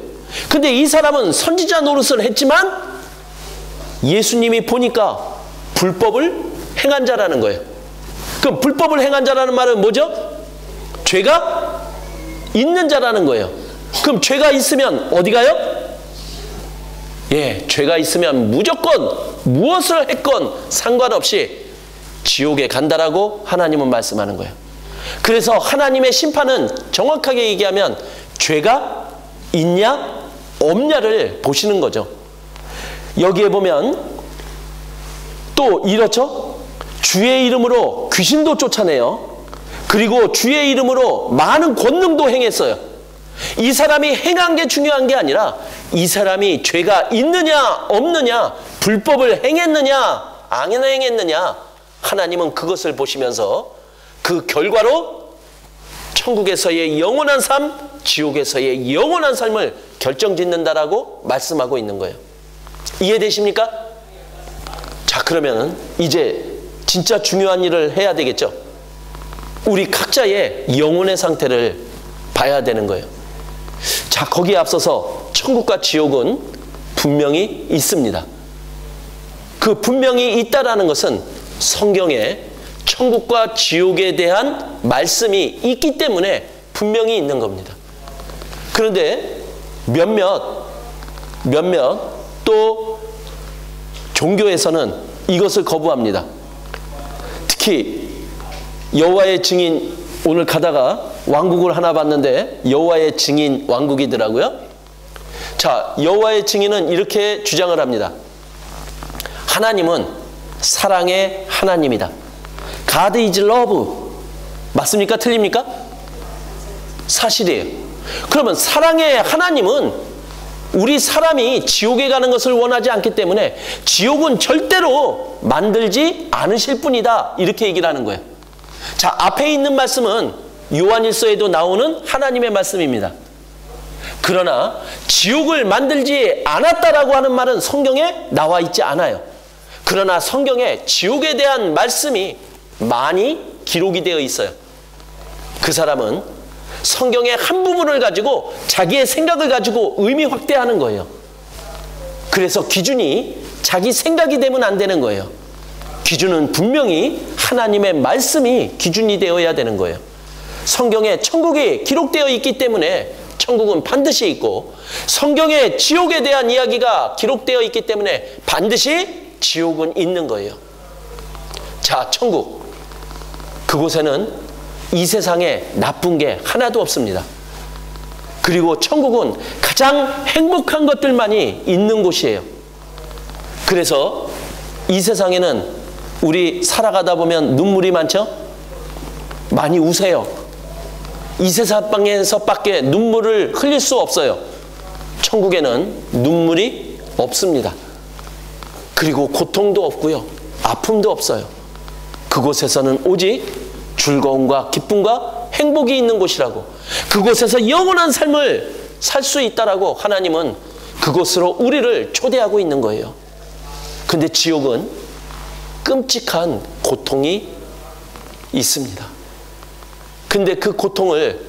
근데 이 사람은 선지자 노릇을 했지만 예수님이 보니까 불법을 행한 자라는 거예요. 그럼 불법을 행한 자라는 말은 뭐죠? 죄가 있는 자라는 거예요. 그럼 죄가 있으면 어디 가요? 예, 죄가 있으면 무조건 무엇을 했건 상관없이 지옥에 간다라고 하나님은 말씀하는 거예요. 그래서 하나님의 심판은 정확하게 얘기하면 죄가 있냐 없냐를 보시는 거죠. 여기에 보면 또 이렇죠. 주의 이름으로 귀신도 쫓아내요. 그리고 주의 이름으로 많은 권능도 행했어요. 이 사람이 행한 게 중요한 게 아니라 이 사람이 죄가 있느냐 없느냐, 불법을 행했느냐 안 행했느냐, 하나님은 그것을 보시면서 그 결과로 천국에서의 영원한 삶, 지옥에서의 영원한 삶을 결정짓는다라고 말씀하고 있는 거예요. 이해되십니까? 자, 그러면 이제 진짜 중요한 일을 해야 되겠죠. 우리 각자의 영혼의 상태를 봐야 되는 거예요. 자, 거기에 앞서서 천국과 지옥은 분명히 있습니다. 그 분명히 있다라는 것은 성경에 천국과 지옥에 대한 말씀이 있기 때문에 분명히 있는 겁니다. 그런데 몇몇 또 종교에서는 이것을 거부합니다. 특히 여호와의 증인, 오늘 가다가 왕국을 하나 봤는데 여호와의 증인 왕국이더라고요. 자, 여호와의 증인은 이렇게 주장을 합니다. 하나님은 사랑의 하나님이다. God is love. 맞습니까? 틀립니까? 사실이에요. 그러면 사랑의 하나님은 우리 사람이 지옥에 가는 것을 원하지 않기 때문에 지옥은 절대로 만들지 않으실 뿐이다. 이렇게 얘기를 하는 거예요. 자, 앞에 있는 말씀은 요한일서에도 나오는 하나님의 말씀입니다. 그러나 지옥을 만들지 않았다라고 하는 말은 성경에 나와 있지 않아요. 그러나 성경에 지옥에 대한 말씀이 많이 기록이 되어 있어요. 그 사람은 성경의 한 부분을 가지고 자기의 생각을 가지고 의미 확대하는 거예요. 그래서 기준이 자기 생각이 되면 안 되는 거예요. 기준은 분명히 하나님의 말씀이 기준이 되어야 되는 거예요. 성경에 천국이 기록되어 있기 때문에 천국은 반드시 있고, 성경에 지옥에 대한 이야기가 기록되어 있기 때문에 반드시 지옥은 있는 거예요. 자, 천국, 그곳에는 이 세상에 나쁜 게 하나도 없습니다. 그리고 천국은 가장 행복한 것들만이 있는 곳이에요. 그래서 이 세상에는 우리 살아가다 보면 눈물이 많죠? 많이 우세요. 이 세상에서밖에 눈물을 흘릴 수 없어요. 천국에는 눈물이 없습니다. 그리고 고통도 없고요, 아픔도 없어요. 그곳에서는 오직 즐거움과 기쁨과 행복이 있는 곳이라고, 그곳에서 영원한 삶을 살 수 있다라고 하나님은 그곳으로 우리를 초대하고 있는 거예요. 근데 지옥은 끔찍한 고통이 있습니다. 근데 그 고통을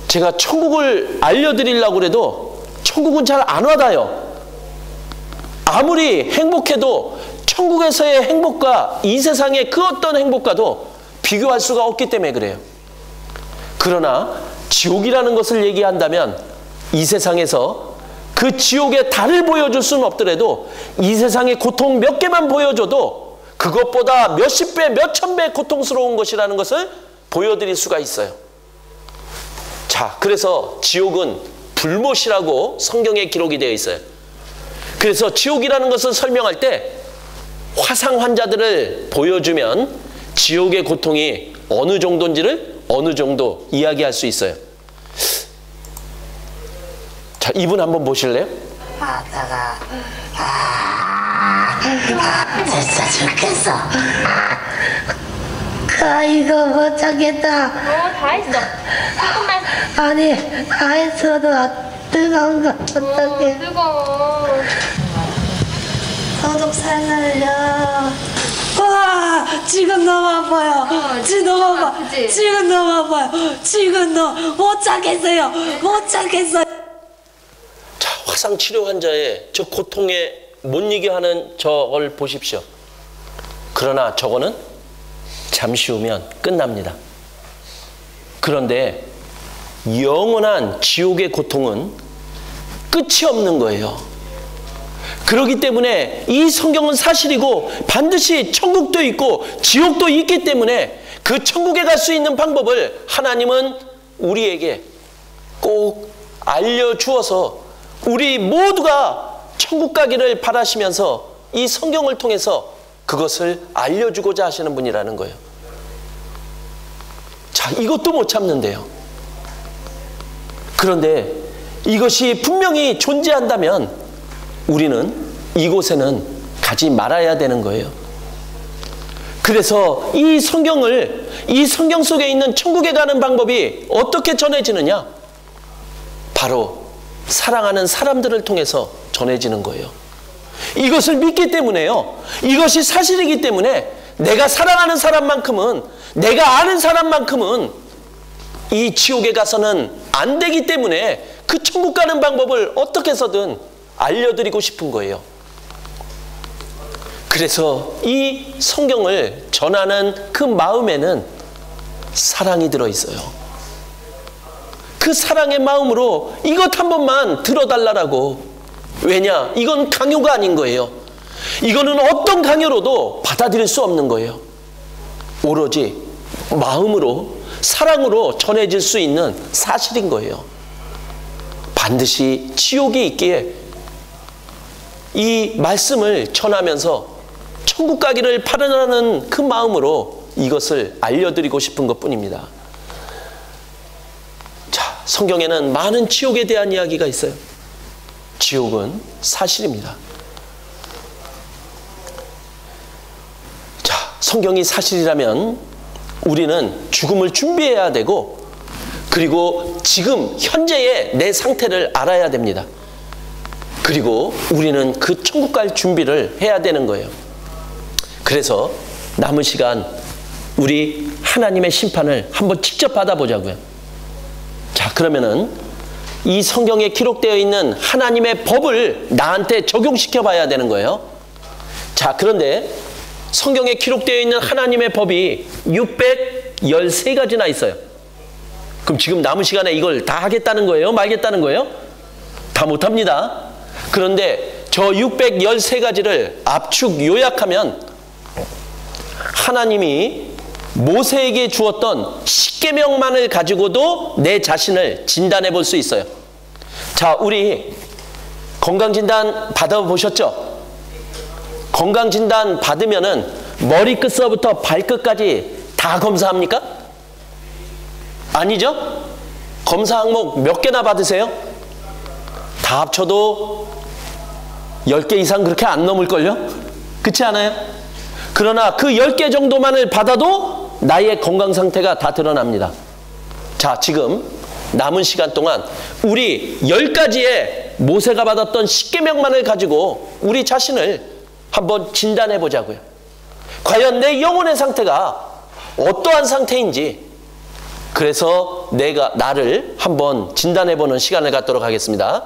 제가 천국을 알려드리려고 해도 천국은 잘 안 와닿아요. 아무리 행복해도 천국에서의 행복과 이 세상의 그 어떤 행복과도 비교할 수가 없기 때문에 그래요. 그러나 지옥이라는 것을 얘기한다면 이 세상에서 그 지옥의 달을 보여줄 수는 없더라도 이 세상의 고통 몇 개만 보여줘도 그것보다 몇십 배, 몇천 배 고통스러운 것이라는 것을 보여드릴 수가 있어요. 자, 그래서 지옥은 불못이라고 성경에 기록이 되어 있어요. 그래서 지옥이라는 것을 설명할 때 화상 환자들을 보여주면 지옥의 고통이 어느 정도인지를 어느 정도 이야기할 수 있어요. 자, 이분 한번 보실래요? 진짜 죽겠어. 이거 못 참겠다. 다 했어. 조금만. 아니, 다 했어도 뜨거운 거 어떡해. 뜨거워. 소독 살살려. 와, 지금 너무 아파요. 지금 너무 아파. 그치? 지금 너무 아파요. 지금 못 참겠어요. 못 참겠어요. 자, 화상 치료 환자의 저 고통에 못 이겨 하는 저걸 보십시오. 그러나 저거는 잠시 후면 끝납니다. 그런데 영원한 지옥의 고통은 끝이 없는 거예요. 그렇기 때문에 이 성경은 사실이고 반드시 천국도 있고 지옥도 있기 때문에 그 천국에 갈 수 있는 방법을 하나님은 우리에게 꼭 알려주어서 우리 모두가 천국 가기를 바라시면서 이 성경을 통해서 그것을 알려주고자 하시는 분이라는 거예요. 자, 이것도 못 참는데요. 그런데 이것이 분명히 존재한다면 우리는 이곳에는 가지 말아야 되는 거예요. 그래서 이 성경 속에 있는 천국에 가는 방법이 어떻게 전해지느냐? 바로 사랑하는 사람들을 통해서 전해지는 거예요. 이것을 믿기 때문에요. 이것이 사실이기 때문에 내가 사랑하는 사람만큼은, 내가 아는 사람만큼은 이 지옥에 가서는 안 되기 때문에 그 천국 가는 방법을 어떻게 해서든 알려드리고 싶은 거예요. 그래서 이 성경을 전하는 그 마음에는 사랑이 들어있어요. 그 사랑의 마음으로 이것 한 번만 들어달라고. 왜냐? 이건 강요가 아닌 거예요. 이거는 어떤 강요로도 받아들일 수 없는 거예요. 오로지 마음으로, 사랑으로 전해질 수 있는 사실인 거예요. 반드시 지옥이 있기에 이 말씀을 전하면서 천국 가기를 바라는 그 마음으로 이것을 알려드리고 싶은 것뿐입니다. 자, 성경에는 많은 지옥에 대한 이야기가 있어요. 지옥은 사실입니다. 자, 성경이 사실이라면 우리는 죽음을 준비해야 되고, 그리고 지금 현재의 내 상태를 알아야 됩니다. 그리고 우리는 그 천국 갈 준비를 해야 되는 거예요. 그래서 남은 시간 우리 하나님의 심판을 한번 직접 받아보자고요. 자, 그러면은 이 성경에 기록되어 있는 하나님의 법을 나한테 적용시켜 봐야 되는 거예요. 자, 그런데 성경에 기록되어 있는 하나님의 법이 613가지나 있어요. 그럼 지금 남은 시간에 이걸 다 하겠다는 거예요? 말겠다는 거예요? 다 못합니다. 그런데 저 613가지를 압축 요약하면 하나님이 모세에게 주었던 십계명만을 가지고도 내 자신을 진단해 볼 수 있어요. 자, 우리 건강진단 받아보셨죠? 건강진단 받으면은 머리끝서부터 발끝까지 다 검사합니까? 아니죠? 검사 항목 몇 개나 받으세요? 다 합쳐도 10개 이상 그렇게 안 넘을걸요? 그렇지 않아요? 그러나 그 10개 정도만을 받아도 나의 건강 상태가 다 드러납니다. 자, 지금 남은 시간 동안 우리 10가지의 모세가 받았던 십계명만을 가지고 우리 자신을 한번 진단해 보자고요. 과연 내 영혼의 상태가 어떠한 상태인지, 그래서 나를 한번 진단해 보는 시간을 갖도록 하겠습니다.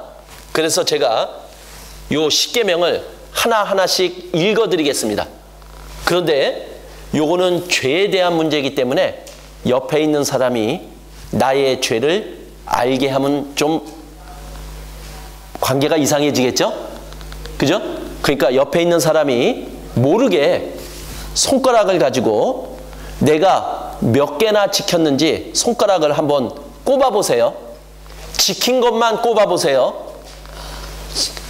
그래서 제가 요 십계명을 하나하나씩 읽어 드리겠습니다. 그런데 요거는 죄에 대한 문제이기 때문에 옆에 있는 사람이 나의 죄를 알게 하면 좀 관계가 이상해지겠죠? 그죠? 그러니까 옆에 있는 사람이 모르게 손가락을 가지고 내가 몇 개나 지켰는지 손가락을 한번 꼽아 보세요. 지킨 것만 꼽아 보세요.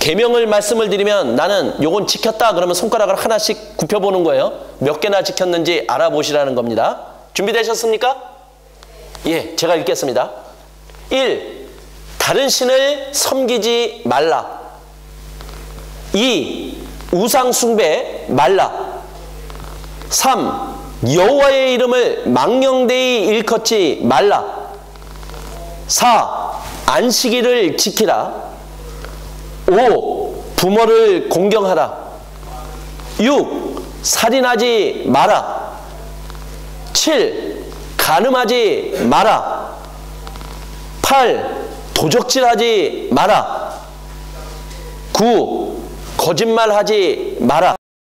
계명을 말씀을 드리면 나는 요건 지켰다 그러면 손가락을 하나씩 굽혀보는 거예요. 몇 개나 지켰는지 알아보시라는 겁니다. 준비되셨습니까? 예, 제가 읽겠습니다. 1. 다른 신을 섬기지 말라. 2. 우상 숭배 말라. 3. 여호와의 이름을 망령되이 일컫지 말라. 4. 안식일을 지키라. 5. 부모를 공경하라. 6. 살인하지 마라. 7. 간음하지 마라. 8. 도적질하지 마라. 9. 거짓말하지 마라.